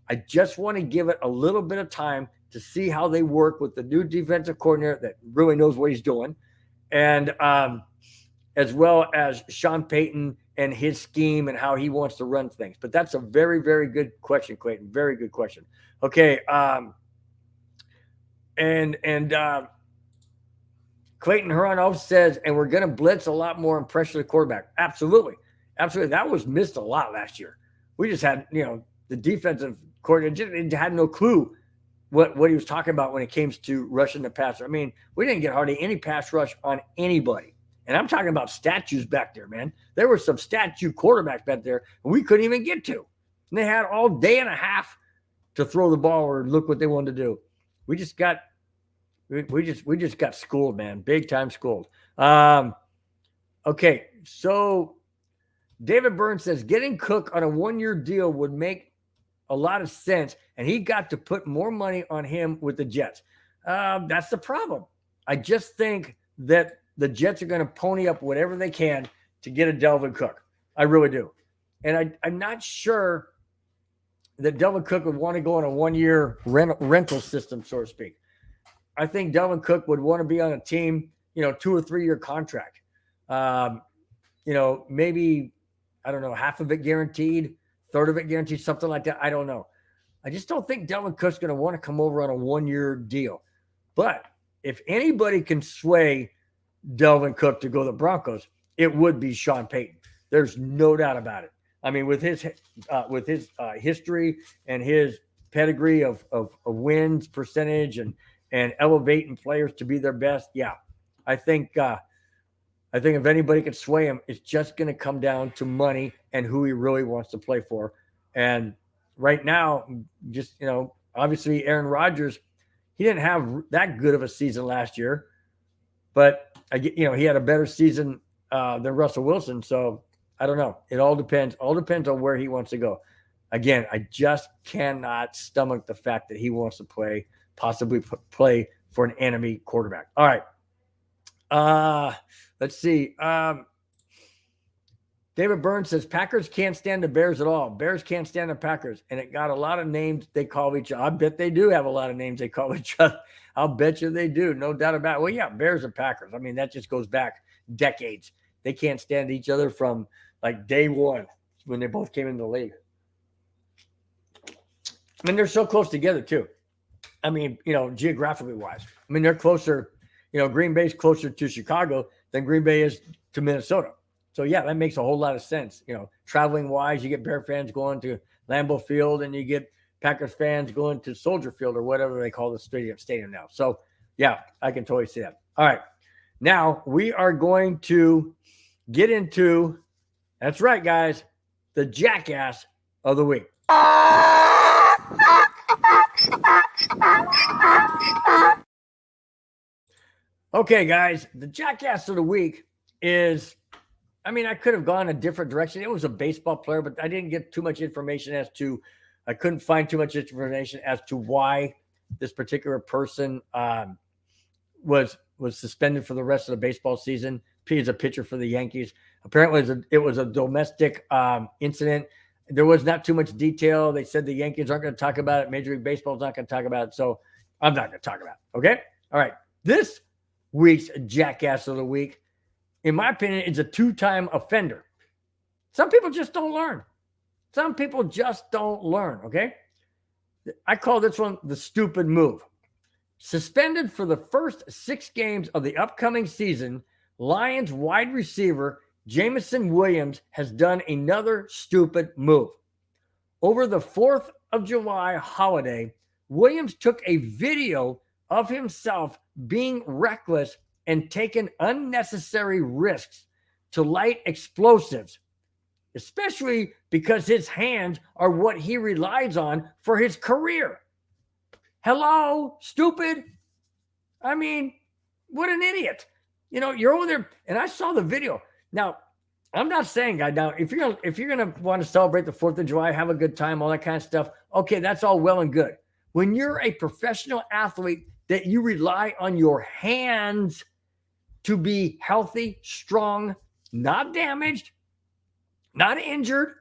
I just want to give it a little bit of time to see how they work with the new defensive coordinator that really knows what he's doing. And as well as Sean Payton and his scheme and how he wants to run things. But that's a very, very good question, Clayton. Very good question. Okay. Clayton Huron says, and we're going to blitz a lot more and pressure the quarterback. Absolutely. Absolutely. That was missed a lot last year. We just had, the defensive coordinator had no clue what he was talking about when it came to rushing the passer. I mean, we didn't get hardly any pass rush on anybody. And I'm talking about statues back there, man. There were some statue quarterbacks back there we couldn't even get to. And they had all day and a half to throw the ball or look what they wanted to do. We just got schooled, man. Big time schooled. Okay, so David Burns says getting Cook on a 1-year deal would make a lot of sense, and he got to put more money on him with the Jets. That's the problem. I just think that the Jets are going to pony up whatever they can to get a Dalvin Cook. I really do. And I'm not sure that Dalvin Cook would want to go on a 1-year rental system, so to speak. I think Dalvin Cook would want to be on a team, 2 or 3 year contract. Maybe, I don't know, half of it guaranteed, third of it guaranteed, something like that. I don't know. I just don't think Dalvin Cook's going to want to come over on a 1-year deal. But if anybody can sway Dalvin Cook to go to the Broncos, it would be Sean Payton. There's no doubt about it. I mean, with his history and his pedigree of wins percentage and elevating players to be their best, yeah, I think if anybody can sway him, it's just going to come down to money and who he really wants to play for. And right now, just obviously Aaron Rodgers, he didn't have that good of a season last year, but he had a better season than Russell Wilson. So I don't know. It all depends. All depends on where he wants to go. Again, I just cannot stomach the fact that he wants to possibly play for an enemy quarterback. All right. Let's see. David Burns says Packers can't stand the Bears at all. Bears can't stand the Packers. And it got a lot of names they call each other. I bet they do have a lot of names they call each other. I'll bet you they do. No doubt about it. Well, yeah, Bears and Packers. I mean, that just goes back decades. They can't stand each other from like day one when they both came into the league. I mean, they're so close together too. I mean, geographically wise. I mean, they're closer, Green Bay's closer to Chicago than Green Bay is to Minnesota. So, yeah, that makes a whole lot of sense. Traveling wise, you get Bear fans going to Lambeau Field and you get Packers fans going to Soldier Field or whatever they call the stadium now. So, yeah, I can totally see that. All right. Now, we are going to get into, that's right, guys, the jackass of the week. Okay, guys, the jackass of the week is, I could have gone a different direction. It was a baseball player, but I didn't get too much information I couldn't find too much information as to why this particular person was suspended for the rest of the baseball season. He's a pitcher for the Yankees. Apparently, it was a domestic incident. There was not too much detail. They said the Yankees aren't going to talk about it. Major League Baseball is not going to talk about it. So I'm not going to talk about it. Okay? All right. This week's jackass of the week, in my opinion, is a 2-time offender. Some people just don't learn. Okay? I call this one the stupid move. Suspended for the first 6 games of the upcoming season, Lions wide receiver Jameson Williams has done another stupid move. Over the 4th of July holiday, Williams took a video of himself being reckless and taking unnecessary risks to light explosives, especially because his hands are what he relies on for his career. Hello, stupid. I mean, what an idiot. You're over there, and I saw the video. Now, I'm not saying, guys, now, if you're gonna want to celebrate the 4th of July, have a good time, all that kind of stuff, okay, that's all well and good. When you're a professional athlete that you rely on your hands to be healthy, strong, not damaged, not injured,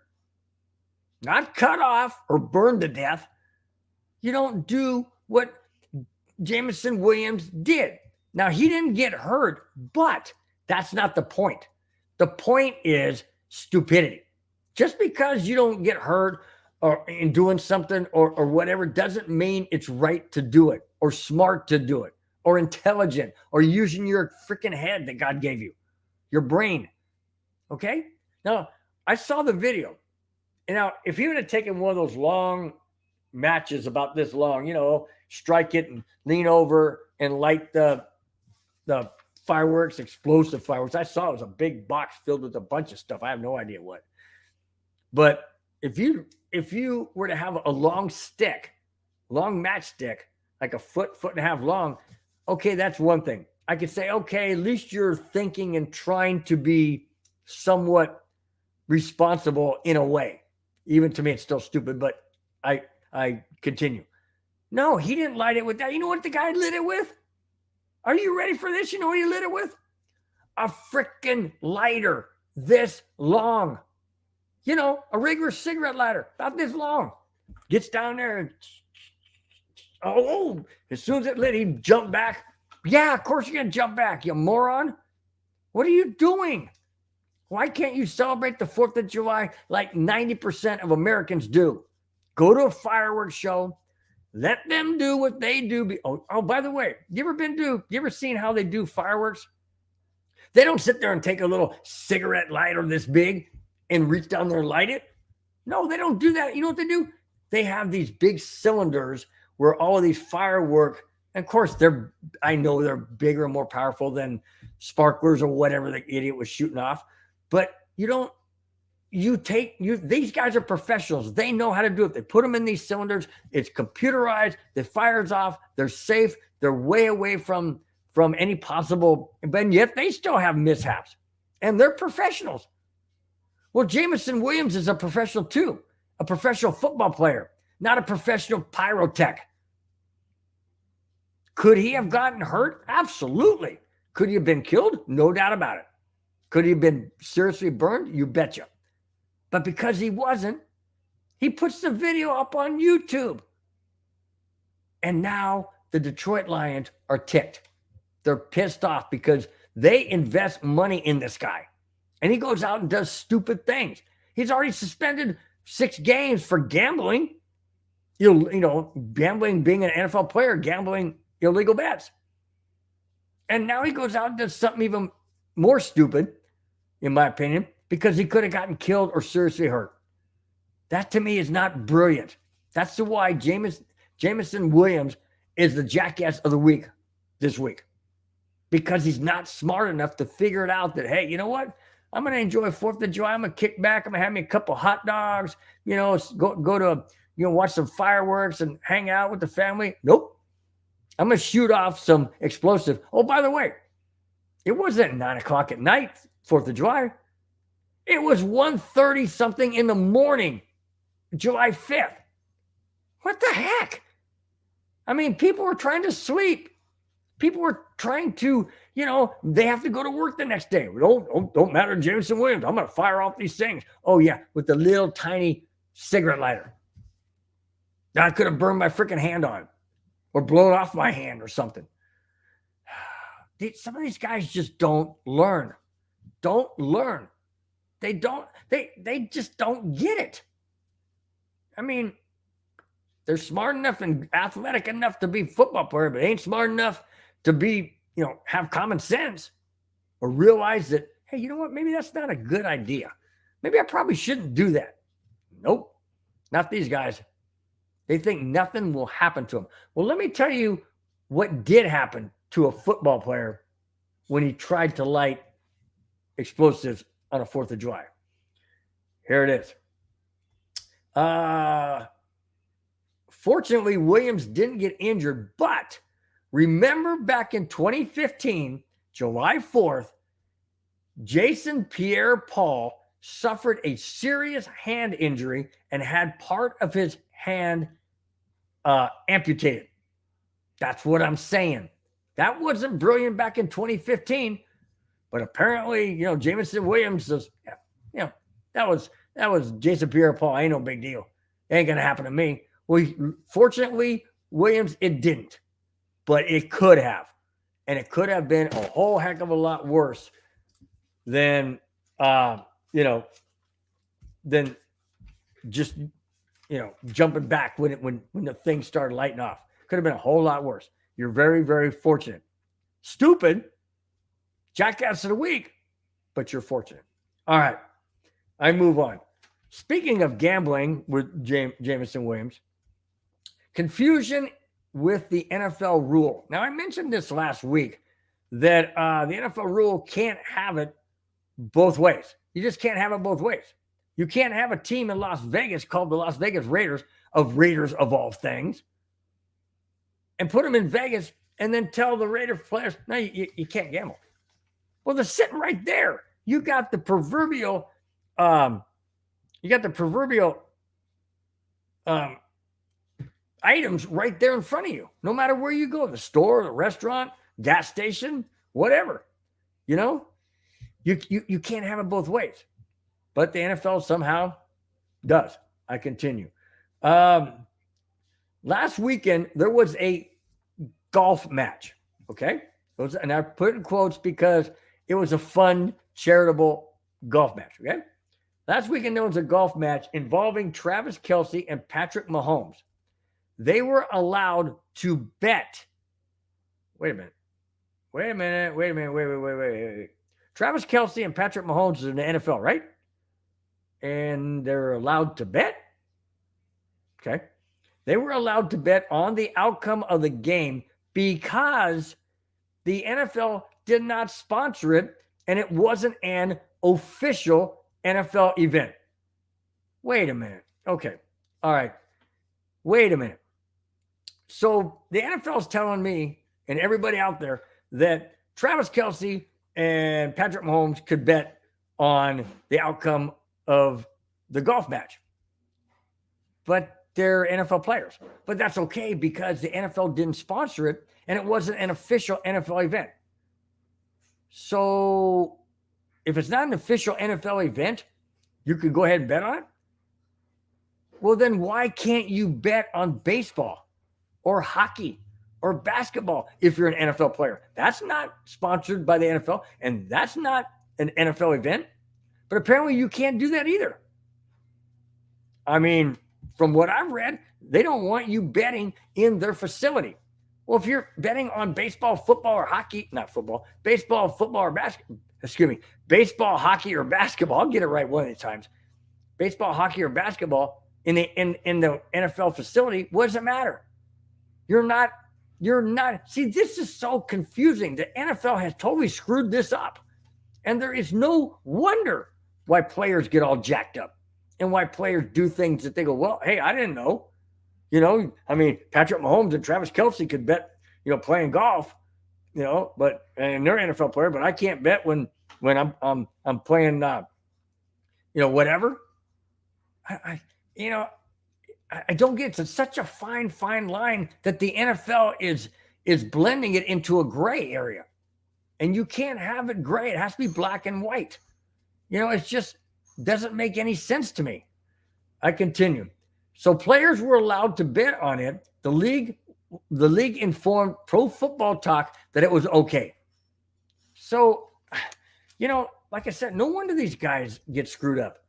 not cut off or burned to death, you don't do what Jameson Williams did. Now, he didn't get hurt, but that's not the point. The point is stupidity. Just because you don't get hurt or in doing something or whatever doesn't mean it's right to do it or smart to do it or intelligent or using your freaking head that God gave you, your brain. Okay? Now, I saw the video. And now, if he would have taken one of those long matches about this long, strike it and lean over and light the fireworks, explosive fireworks. I saw it was a big box filled with a bunch of stuff. I have no idea what. But if you were to have a long matchstick, like a foot and a half long, okay, that's one thing. I could say, okay, at least you're thinking and trying to be somewhat responsible in a way. Even to me, it's still stupid, but I continue. No, he didn't light it with that. You know what the guy lit it with? Are you ready for this? You know what he lit it with? A freaking lighter this long. A regular cigarette lighter, about this long. Gets down there and, as soon as it lit, he jumped back. Yeah, of course you're going to jump back, you moron. What are you doing? Why can't you celebrate the 4th of July like 90% of Americans do? Go to a fireworks show. Let them do what they do. By the way, you ever seen how they do fireworks? They don't sit there and take a little cigarette lighter this big and reach down there and light it. No, they don't do that. You know what they do? They have these big cylinders where all of these firework, and of course, I know they're bigger and more powerful than sparklers or whatever the idiot was shooting off. But these guys are professionals. They know how to do it. They put them in these cylinders. It's computerized. The fire's off. They're safe. They're way away from any possible, but yet they still have mishaps. And they're professionals. Well, Jameson Williams is a professional too, a professional football player, not a professional pyrotech. Could he have gotten hurt? Absolutely. Could he have been killed? No doubt about it. Could he have been seriously burned? You betcha. But because he wasn't, he puts the video up on YouTube. And now the Detroit Lions are ticked. They're pissed off because they invest money in this guy. And he goes out and does stupid things. He's already suspended 6 games for gambling. Gambling, being an NFL player, gambling illegal bets. And now he goes out and does something even more stupid, in my opinion, because he could have gotten killed or seriously hurt. That to me is not brilliant. That's why Jameson Williams is the jackass of the week this week. Because he's not smart enough to figure it out that, hey, you know what? I'm going to enjoy 4th of July. I'm going to kick back. I'm going to have me a couple hot dogs, go to, watch some fireworks and hang out with the family. Nope. I'm going to shoot off some explosive. Oh, by the way, it wasn't 9 o'clock at night, 4th of July. It was 1:30 something in the morning, July 5th. What the heck? I mean, people were trying to sleep. People were trying to, they have to go to work the next day. Don't matter, Jameson Williams. I'm going to fire off these things. Oh, yeah, with the little tiny cigarette lighter. Now I could have burned my freaking hand on or blown off my hand or something. Some of these guys just don't learn. Don't learn. They just don't get it. I mean, they're smart enough and athletic enough to be football player, but ain't smart enough to be, have common sense or realize that, hey, you know what? Maybe that's not a good idea. Maybe I probably shouldn't do that. Nope. Not these guys. They think nothing will happen to them. Well, let me tell you what did happen to a football player when he tried to light explosives on a 4th of July. Here it is. Fortunately, Williams didn't get injured, but remember back in 2015, July 4th, Jason Pierre-Paul suffered a serious hand injury and had part of his hand amputated. That's what I'm saying. That wasn't brilliant back in 2015, but apparently, Jameson Williams was, that was Jason Pierre-Paul. Ain't no big deal. It ain't going to happen to me. Well, fortunately, Williams, it didn't, but it could have. And it could have been a whole heck of a lot worse than, than just jumping back when the thing started lighting off. Could have been a whole lot worse. You're very, very fortunate. Stupid, jackass of the week, but you're fortunate. All right, I move on. Speaking of gambling with Jameson Williams, confusion with the NFL rule. Now, I mentioned this last week that the NFL rule can't have it both ways. You just can't have it both ways. You can't have a team in Las Vegas called the Las Vegas Raiders of all things and put them in Vegas and then tell the Raider players, no, you can't gamble. Well, they're sitting right there. You got the proverbial items right there in front of you, no matter where you go, the store, the restaurant, gas station, whatever. You can't have it both ways. But the NFL somehow does. I continue. Last weekend, there was a golf match, okay? And I put it in quotes because it was a fun, charitable golf match, okay? Last weekend, there was a golf match involving Travis Kelce and Patrick Mahomes. They were allowed to bet. Wait a minute. Travis Kelce and Patrick Mahomes is in the NFL, right? And they're allowed to bet. Okay. They were allowed to bet on the outcome of the game because the NFL did not sponsor it and it wasn't an official NFL event. Wait a minute. Okay. All right. Wait a minute. So the NFL is telling me and everybody out there that Travis Kelce and Patrick Mahomes could bet on the outcome of the golf match. But they're NFL players. But that's okay because the NFL didn't sponsor it and it wasn't an official NFL event. So if it's not an official NFL event, you could go ahead and bet on it. Well, then why can't you bet on baseball or hockey or basketball if you're an NFL player? That's not sponsored by the NFL and that's not an NFL event. But apparently you can't do that either. I mean, from what I've read, they don't want you betting in their facility. Well, if you're betting on baseball, football, or hockey, not football, baseball, football, or basketball, baseball, hockey, or basketball, I'll get it right one of these times. Baseball, hockey, or basketball in the NFL facility, what does it matter? You're not. See, this is so confusing. The NFL has totally screwed this up. And there is no wonder why players get all jacked up and why players do things that they go, well, hey, I didn't know. Patrick Mahomes and Travis Kelce could bet, playing golf, and they're an NFL player, but I can't bet when I'm playing, whatever. I don't get it. It's such a fine line that the NFL is blending it into a gray area. And you can't have it gray. It has to be black and white. It just doesn't make any sense to me. I continue. So players were allowed to bet on it. The league informed Pro Football Talk that it was okay. So, like I said, no wonder these guys get screwed up.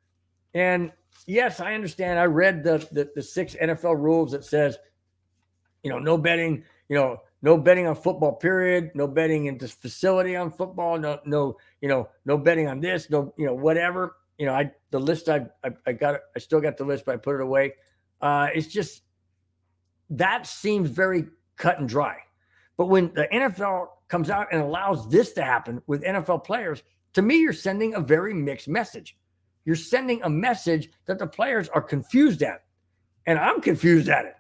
And yes, I understand. I read the 6 NFL rules that says, no betting, no betting on football, period. No betting in this facility on football. No betting on this. No, whatever. The list I still got the list, but I put it away. It's just that seems very cut and dry. But when the NFL comes out and allows this to happen with NFL players, to me, you're sending a very mixed message. You're sending a message that the players are confused at, and I'm confused at it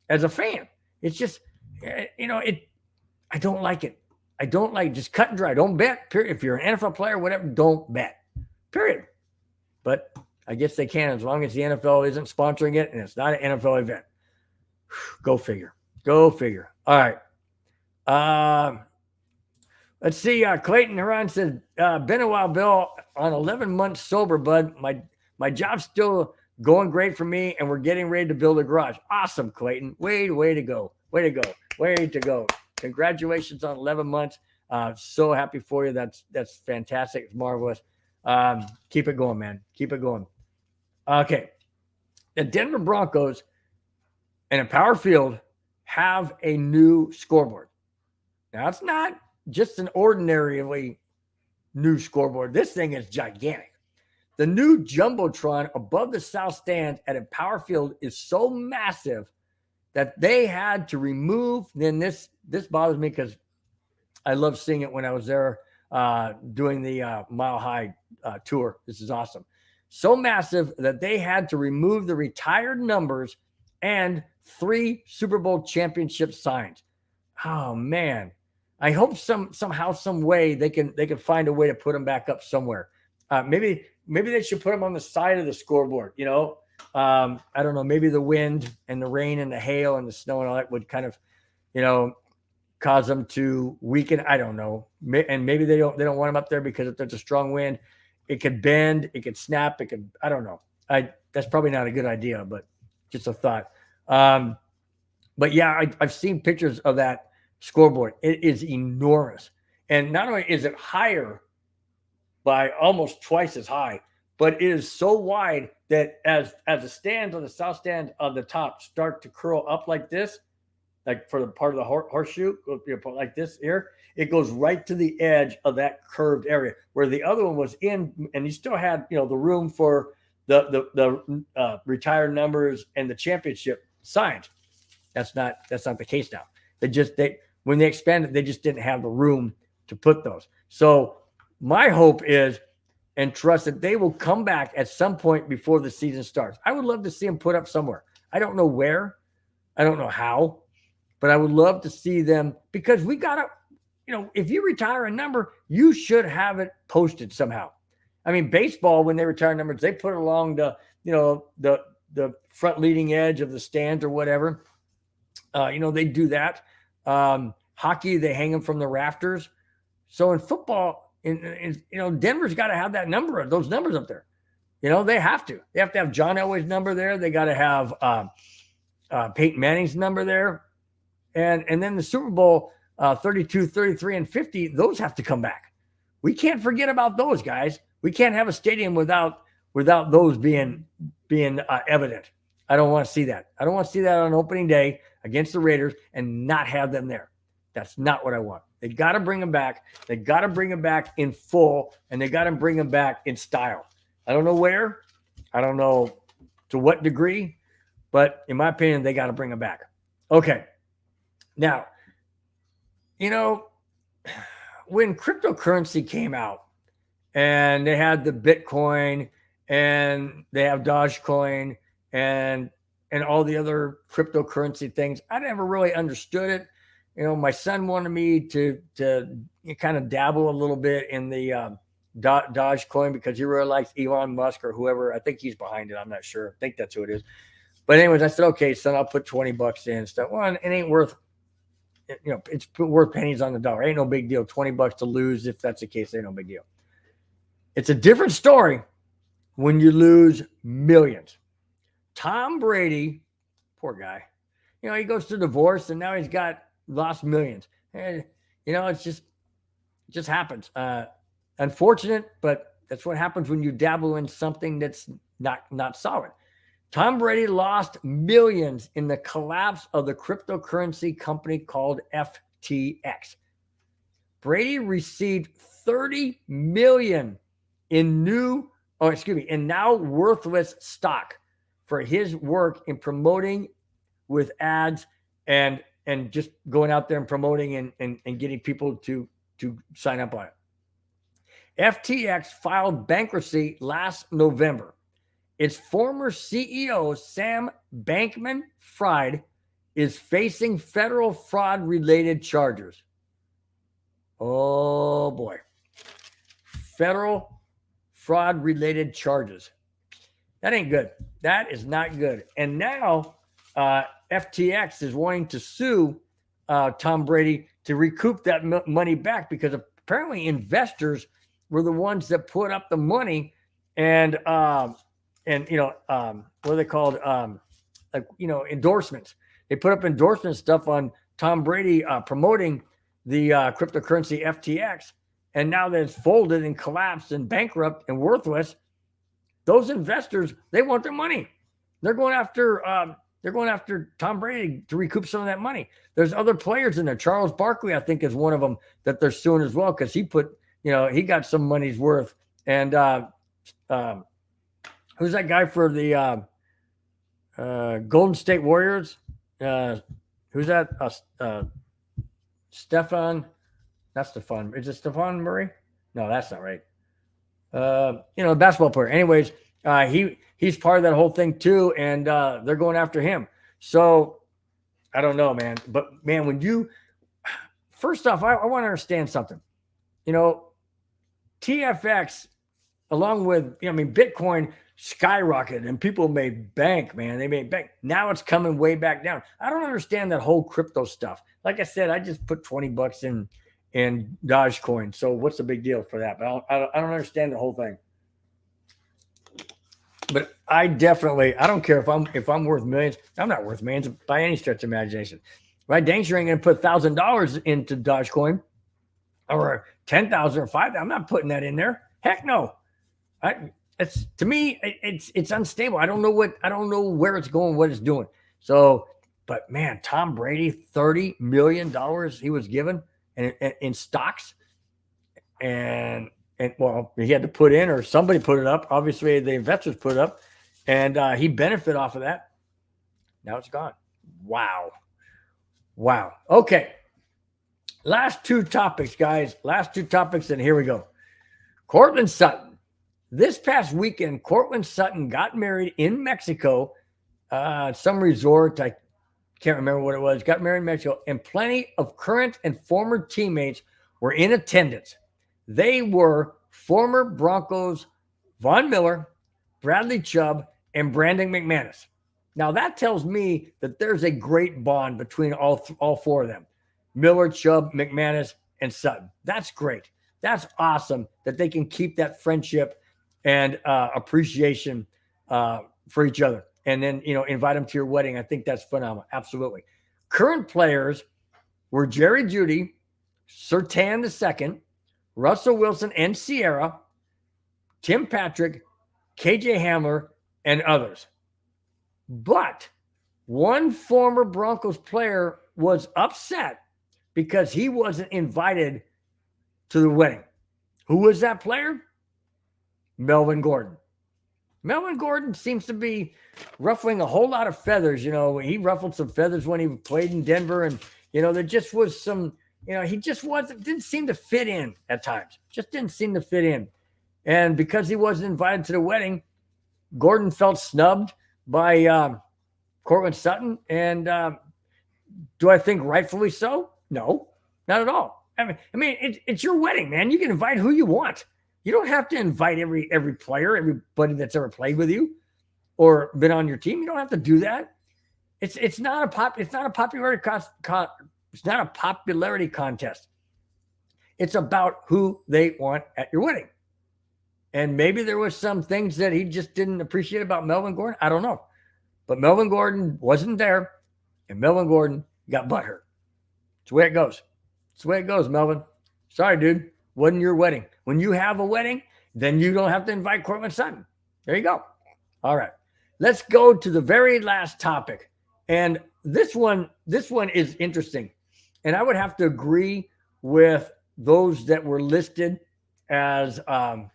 as a fan. It's just. I don't like it. I don't like just cut and dry. Don't bet. Period. If you're an NFL player, whatever, don't bet. Period. But I guess they can as long as the NFL isn't sponsoring it and it's not an NFL event. Go figure. All right. Let's see. Clayton Haran said, been a while, Bill. On 11 months sober, bud. My job's still going great for me, and we're getting ready to build a garage. Awesome, Clayton. Way to go. Congratulations on 11 months. So happy for you. That's fantastic. It's marvelous. Keep it going, man. Keep it going. Okay. The Denver Broncos in a power field have a new scoreboard. Now, it's not just an ordinarily new scoreboard. This thing is gigantic. The new Jumbotron above the south stand at a power field is so massive that they had to remove. Then this bothers me because I love seeing it when I was there doing the Mile High tour. This is awesome. So massive that they had to remove the retired numbers and 3 Super Bowl championship signs. Oh man, I hope somehow, some way they can find a way to put them back up somewhere. Maybe they should put them on the side of the scoreboard. I don't know. Maybe the wind and the rain and the hail and the snow and all that would kind of, cause them to weaken. I don't know. And maybe they don't want them up there because if there's a strong wind, it could bend, it could snap, I don't know. That's probably not a good idea, but just a thought. But yeah, I've seen pictures of that scoreboard. It is enormous. And not only is it higher by almost twice as high, but it is so wide that as the stands on the south stand on the top start to curl up like this, like for the part of the horseshoe, like this here, it goes right to the edge of that curved area where the other one was in, and you still had, the room for the retired numbers and the championship signs. That's not the case now. When they expanded, they just didn't have the room to put those. So my hope is and trust that they will come back at some point before the season starts. I would love to see them put up somewhere. I don't know where, I don't know how, but I would love to see them because we got to, if you retire a number, you should have it posted somehow. I mean, baseball, when they retire numbers, they put it along the front leading edge of the stands or whatever. They do that. Hockey, they hang them from the rafters. So in football, Denver's got to have those numbers up there. They have to have John Elway's number there. They got to have Peyton Manning's number there. And then the Super Bowl 32, 33, and 50, those have to come back. We can't forget about those guys. We can't have a stadium without those being evident. I don't want to see that. I don't want to see that on opening day against the Raiders and not have them there. That's not what I want. They got to bring them back. They got to bring them back in full, and they got to bring them back in style. I don't know where. I don't know to what degree, but in my opinion, they got to bring them back. Okay. Now, when cryptocurrency came out and they had the Bitcoin and they have Dogecoin and all the other cryptocurrency things, I never really understood it. My son wanted me to kind of dabble a little bit in the Dogecoin because he really likes Elon Musk or whoever. I think he's behind it. I'm not sure. I think that's who it is. But anyways, I said, okay, son, I'll put $20 in. Stuff. Well, it ain't worth, it's worth pennies on the dollar. Ain't no big deal. $20 to lose. If that's the case, ain't no big deal. It's a different story when you lose millions. Tom Brady, poor guy, he goes through divorce and now he's lost millions. And, it just happens. Unfortunate, but that's what happens when you dabble in something that's not solid. Tom Brady lost millions in the collapse of the cryptocurrency company called FTX. Brady received $30 million in now worthless stock for his work in promoting with ads and just going out there and promoting and getting people to sign up on it. FTX filed bankruptcy last November. Its former CEO, Sam Bankman-Fried, is facing federal fraud-related charges. Oh, boy. Federal fraud-related charges. That ain't good. That is not good. And now FTX is wanting to sue Tom Brady to recoup that money back because apparently investors were the ones that put up the money and what are they called? Endorsements. They put up endorsement stuff on Tom Brady promoting the cryptocurrency FTX. And now that it's folded and collapsed and bankrupt and worthless, those investors, they want their money. They're going after Tom Brady to recoup some of that money. There's other players in there. Charles Barkley, I think, is one of them that they're suing as well because he got some money's worth. And who's that guy for the Golden State Warriors? Who's that? Stefan? Not Stefan. Is it Stefan Murray? No, that's not right. Basketball player. Anyways, he's part of that whole thing too, and they're going after him. So I don't know, man. But man, first off, I want to understand something. TFX, along with Bitcoin skyrocketed and people made bank, man. They made bank. Now it's coming way back down. I don't understand that whole crypto stuff. Like I said, I just put $20 in Dogecoin. So what's the big deal for that? But I don't understand the whole thing. But I don't care if I'm worth millions. I'm not worth millions by any stretch of imagination. Right? Dang sure ain't going to put $1,000 into Dogecoin or 10,000 or 5,000. I'm not putting that in there. Heck no. To me, it's unstable. I don't know where it's going, what it's doing. So, but man, Tom Brady, $30 million he was given in stocks, and well, he had to put in, or somebody put it up. Obviously, the investors put it up, and he benefited off of that. Now it's gone. Wow. Okay. Last two topics, guys. Last two topics, and here we go. Courtland Sutton. This past weekend, Courtland Sutton got married in Mexico, some resort. I can't remember what it was. Got married in Mexico, and plenty of current and former teammates were in attendance. They were former Broncos Von Miller, Bradley Chubb, and Brandon McManus. Now, that tells me that there's a great bond between all four of them. Miller, Chubb, McManus, and Sutton. That's great. That's awesome that they can keep that friendship and appreciation for each other. And then, invite them to your wedding. I think that's phenomenal. Absolutely. Current players were Jerry Jeudy, Surtain II, Russell Wilson and Sierra, Tim Patrick, KJ Hamler, and others. But one former Broncos player was upset because he wasn't invited to the wedding. Who was that player? Melvin Gordon. Melvin Gordon seems to be ruffling a whole lot of feathers. He ruffled some feathers when he played in Denver, and there just was some, he just didn't seem to fit in at times. Just didn't seem to fit in. And because he wasn't invited to the wedding, Gordon felt snubbed by Courtland Sutton. And do I think rightfully so? No, not at all. I mean, it's your wedding, man. You can invite who you want. You don't have to invite every player, everybody that's ever played with you or been on your team. You don't have to do that. It's not a popularity contest. It's about who they want at your wedding. And maybe there was some things that he just didn't appreciate about Melvin Gordon. I don't know. But Melvin Gordon wasn't there, and Melvin Gordon got butthurt. It's the way it goes. It's the way it goes, Melvin. Sorry, dude. Wasn't your wedding. When you have a wedding, then you don't have to invite Courtland Sutton. There you go. All right. Let's go to the very last topic. And this one is interesting. And I would have to agree with those that were listed as the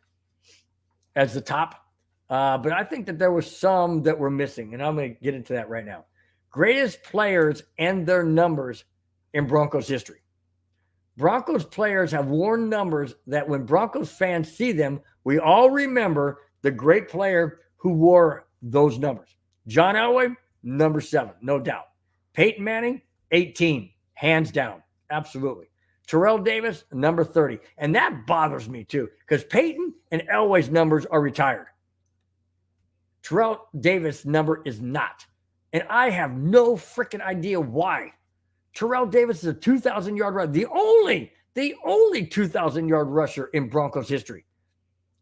top. But I think that there were some that were missing. And I'm going to get into that right now. Greatest players and their numbers in Broncos history. Broncos players have worn numbers that when Broncos fans see them, we all remember the great player who wore those numbers. John Elway, number 7, no doubt. Peyton Manning, 18, hands down. Absolutely. Terrell Davis, number 30. And that bothers me too, because Peyton and Elway's numbers are retired. Terrell Davis' number is not. And I have no freaking idea why. Terrell Davis is a 2,000-yard rusher, the only 2,000-yard rusher in Broncos history.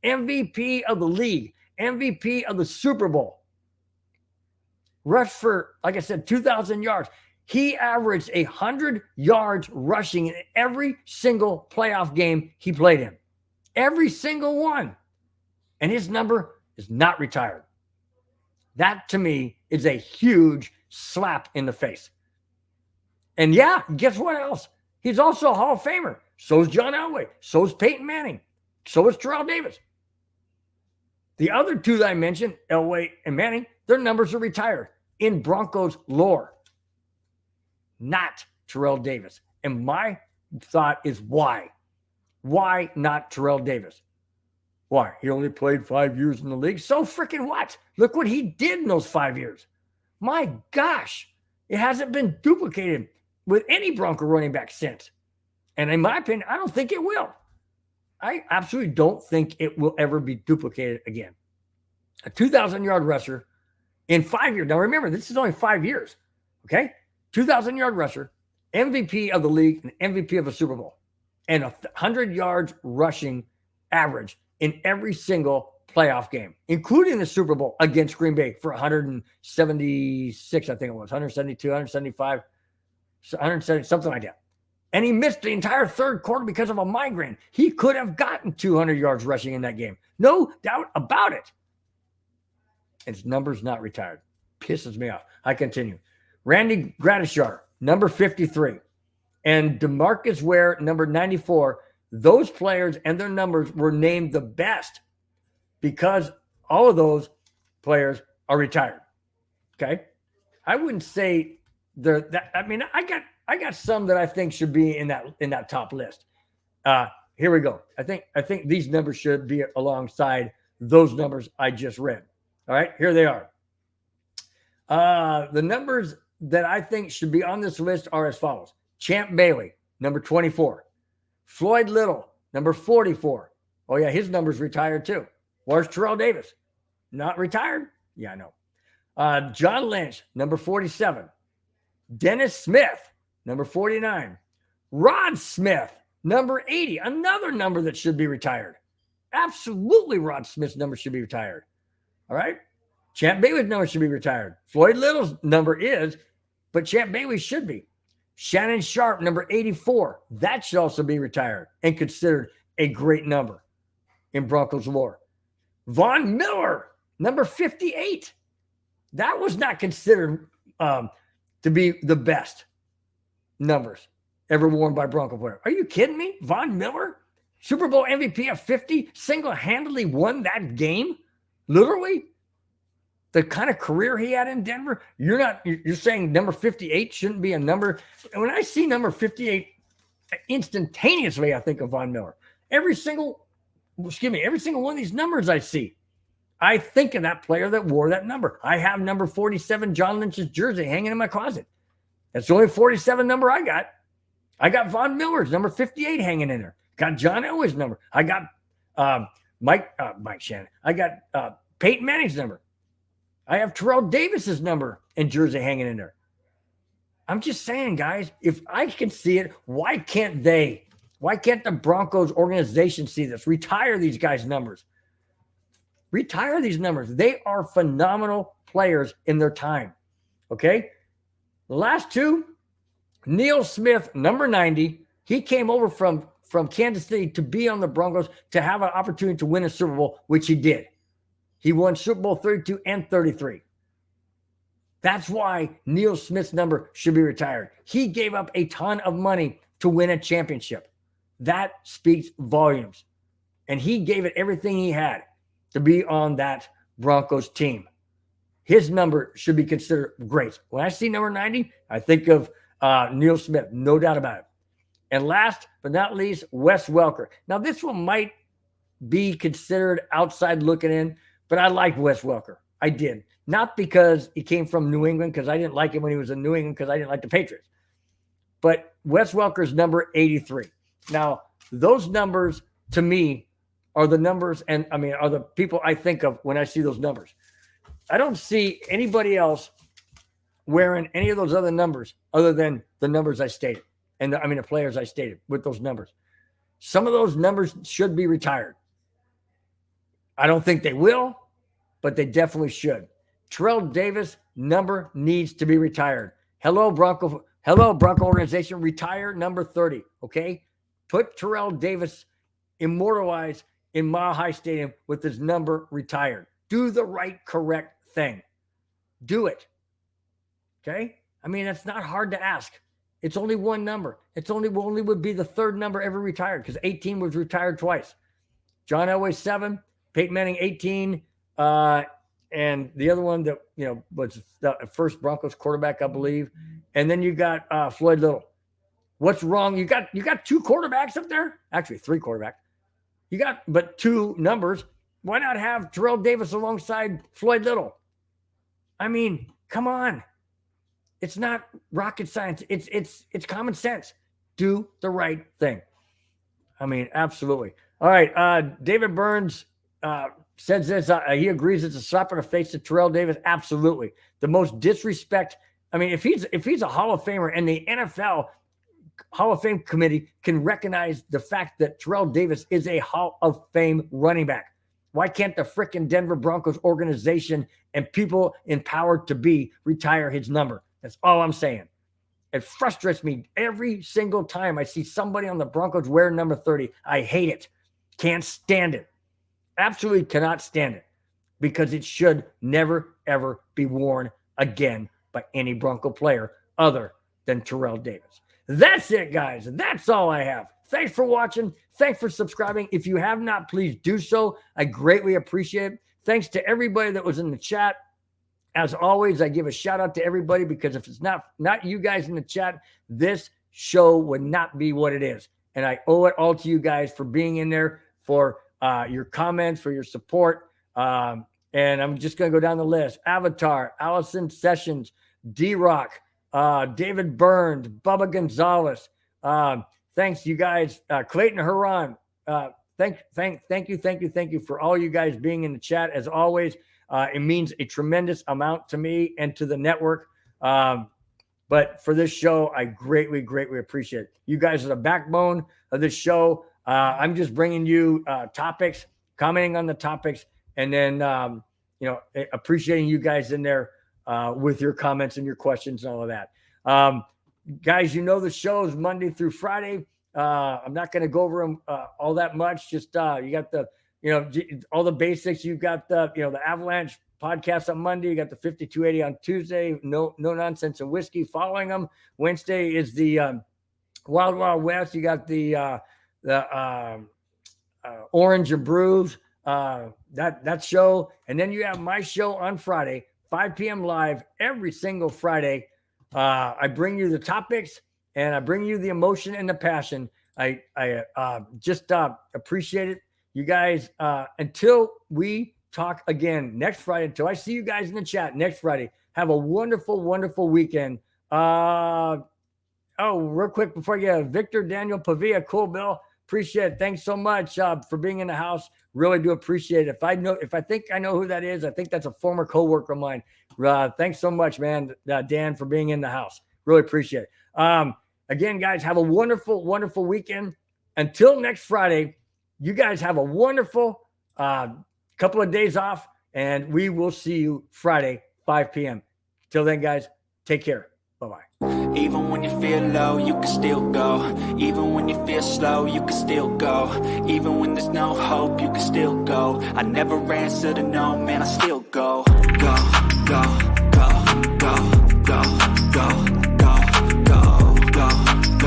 MVP of the league, MVP of the Super Bowl. Rushed for, like I said, 2,000 yards. He averaged 100 yards rushing in every single playoff game he played in. Every single one. And his number is not retired. That to me is a huge slap in the face. And yeah, guess what else? He's also a Hall of Famer. So is John Elway. So is Peyton Manning. So is Terrell Davis. The other two that I mentioned, Elway and Manning, their numbers are retired in Broncos lore, not Terrell Davis. And my thought is why? Why not Terrell Davis? Why? He only played 5 years in the league. So freaking what? Look what he did in those 5 years. My gosh, it hasn't been duplicated with any Bronco running back since. And in my opinion, I don't think it will. I absolutely don't think it will ever be duplicated again. A 2,000-yard rusher in 5 years. Now, remember, this is only 5 years, okay? 2,000-yard rusher, MVP of the league, and MVP of a Super Bowl, and 100 yards rushing average in every single playoff game, including the Super Bowl against Green Bay for 176, I think it was, 172, 175, 170, something like that. And he missed the entire third quarter because of a migraine. He could have gotten 200 yards rushing in that game. No doubt about it. His number's not retired. Pisses me off. I continue. Randy Gradishar, number 53. And DeMarcus Ware, number 94. Those players and their numbers were named the best because all of those players are retired. Okay? I wouldn't say they're that. I mean, I got some that I think should be in that top list. Here we go. I think these numbers should be alongside those numbers I just read. All right, here they are. The numbers that I think should be on this list are as follows. Champ Bailey, number 24. Floyd Little, number 44. Oh, yeah, his number's retired too. Where's Terrell Davis? Not retired? Yeah, I know. John Lynch, number 47. Dennis Smith, number 49. Rod Smith, number 80. Another number that should be retired. Absolutely, Rod Smith's number should be retired. All right? Champ Bailey's number should be retired. Floyd Little's number is, but Champ Bailey should be. Shannon Sharp, number 84. That should also be retired and considered a great number in Broncos lore. Von Miller, number 58. That was not considered to be the best numbers ever worn by Bronco player. Are you kidding me? Von Miller, Super Bowl MVP of 50, single-handedly won that game? Literally? The kind of career he had in Denver, you're saying number 58 shouldn't be a number. And when I see number 58, instantaneously I think of Von Miller. Every single one of these numbers I see, I think of that player that wore that number. I have number 47, John Lynch's jersey, hanging in my closet. That's the only 47 number I got. I got Von Miller's number 58 hanging in there. Got John Elway's number. I got Mike Shannon. I got Peyton Manning's number. I have Terrell Davis's number and jersey hanging in there. I'm just saying, guys, if I can see it, why can't they? Why can't the Broncos organization see this? Retire these guys' numbers. Retire these numbers. They are phenomenal players in their time. Okay? The last two, Neil Smith, number 90. He came over from Kansas City to be on the Broncos to have an opportunity to win a Super Bowl, which he did. He won Super Bowl 32 and 33. That's why Neil Smith's number should be retired. He gave up a ton of money to win a championship. That speaks volumes. And he gave it everything he had to be on that Broncos team. His number should be considered great. When I see number 90, I think of Neil Smith, no doubt about it. And last but not least, Wes Welker. Now, this one might be considered outside looking in, but I like Wes Welker. I did. Not because he came from New England, because I didn't like him when he was in New England, because I didn't like the Patriots. But Wes Welker's number 83. Now, those numbers, to me, are the numbers, and I mean, are the people I think of when I see those numbers. I don't see anybody else wearing any of those other numbers other than the numbers I stated. And the players I stated with those numbers. Some of those numbers should be retired. I don't think they will, but they definitely should. Terrell Davis number needs to be retired. Hello, Bronco organization. Retire number 30. Okay. Put Terrell Davis immortalized in Mile High Stadium with his number retired. Do the right, correct thing. Do it. Okay? I mean, that's not hard to ask. It's only one number. It's only would be the third number ever retired because 18 was retired twice. John Elway 7, Peyton Manning 18, and the other one that was the first Broncos quarterback, I believe. And then you got Floyd Little. What's wrong? You got 2 quarterbacks up there. Actually, 3 quarterbacks. You got but 2 numbers. Why not have Terrell Davis alongside Floyd Little? I mean, come on. It's not rocket science. It's common sense. Do the right thing. I mean, absolutely. All right. David Burns says this. He agrees it's a slap in the face to Terrell Davis. Absolutely. The most disrespect. I mean, if he's a Hall of Famer and the NFL Hall of Fame committee can recognize the fact that Terrell Davis is a Hall of Fame running back, why can't the frickin' Denver Broncos organization and people empowered to be retire his number? That's all I'm saying. It frustrates me every single time I see somebody on the Broncos wear number 30. I hate it. Can't stand it. Absolutely cannot stand it because it should never, ever be worn again by any Bronco player other than Terrell Davis. That's it, guys. That's all I have. Thanks for watching. Thanks for subscribing. If you have not, please do so. I greatly appreciate it. Thanks to everybody that was in the chat. As always, I give a shout out to everybody because if it's not you guys in the chat, this show would not be what it is. And I owe it all to you guys for being in there, for your comments, for your support. And I'm just going to go down the list. Avatar, Allison Sessions, D-Rock, David Burns, Bubba Gonzalez. Thanks, you guys. Clayton Huron. Thank you for all you guys being in the chat. As always, it means a tremendous amount to me and to the network. But for this show, I greatly, greatly appreciate it. You guys are the backbone of this show. I'm just bringing you topics, commenting on the topics, and then, appreciating you guys in there with your comments and your questions and all of that. Guys, the show is Monday through Friday. I'm not going to go over them all that much. Just you got the, all the basics. You've got the, the Avalanche podcast on Monday. You got the 5280 on Tuesday. No nonsense and whiskey following them. Wednesday is the Wild Wild West. You got the Orange and Brews, that show. And then you have my show on Friday, 5 p.m. live every single Friday. I bring you the topics and I bring you the emotion and the passion. I just appreciate it. You guys, until we talk again next Friday, until I see you guys in the chat next Friday, have a wonderful, wonderful weekend. Real quick before you get Victor Daniel Pavia, cool, Bill. Appreciate it. Thanks so much for being in the house. Really do appreciate it. If I think I know who that is, I think that's a former coworker of mine. Thanks so much, man, Dan, for being in the house. Really appreciate it. Again, guys, have a wonderful, wonderful weekend. Until next Friday, you guys have a wonderful couple of days off, and we will see you Friday, 5 p.m. Till then, guys, take care. Bye-bye. Even when you feel low, you can still go. Even when you feel slow, you can still go. Even when there's no hope, you can still go. I never answer to no, man, I still go. Go, go.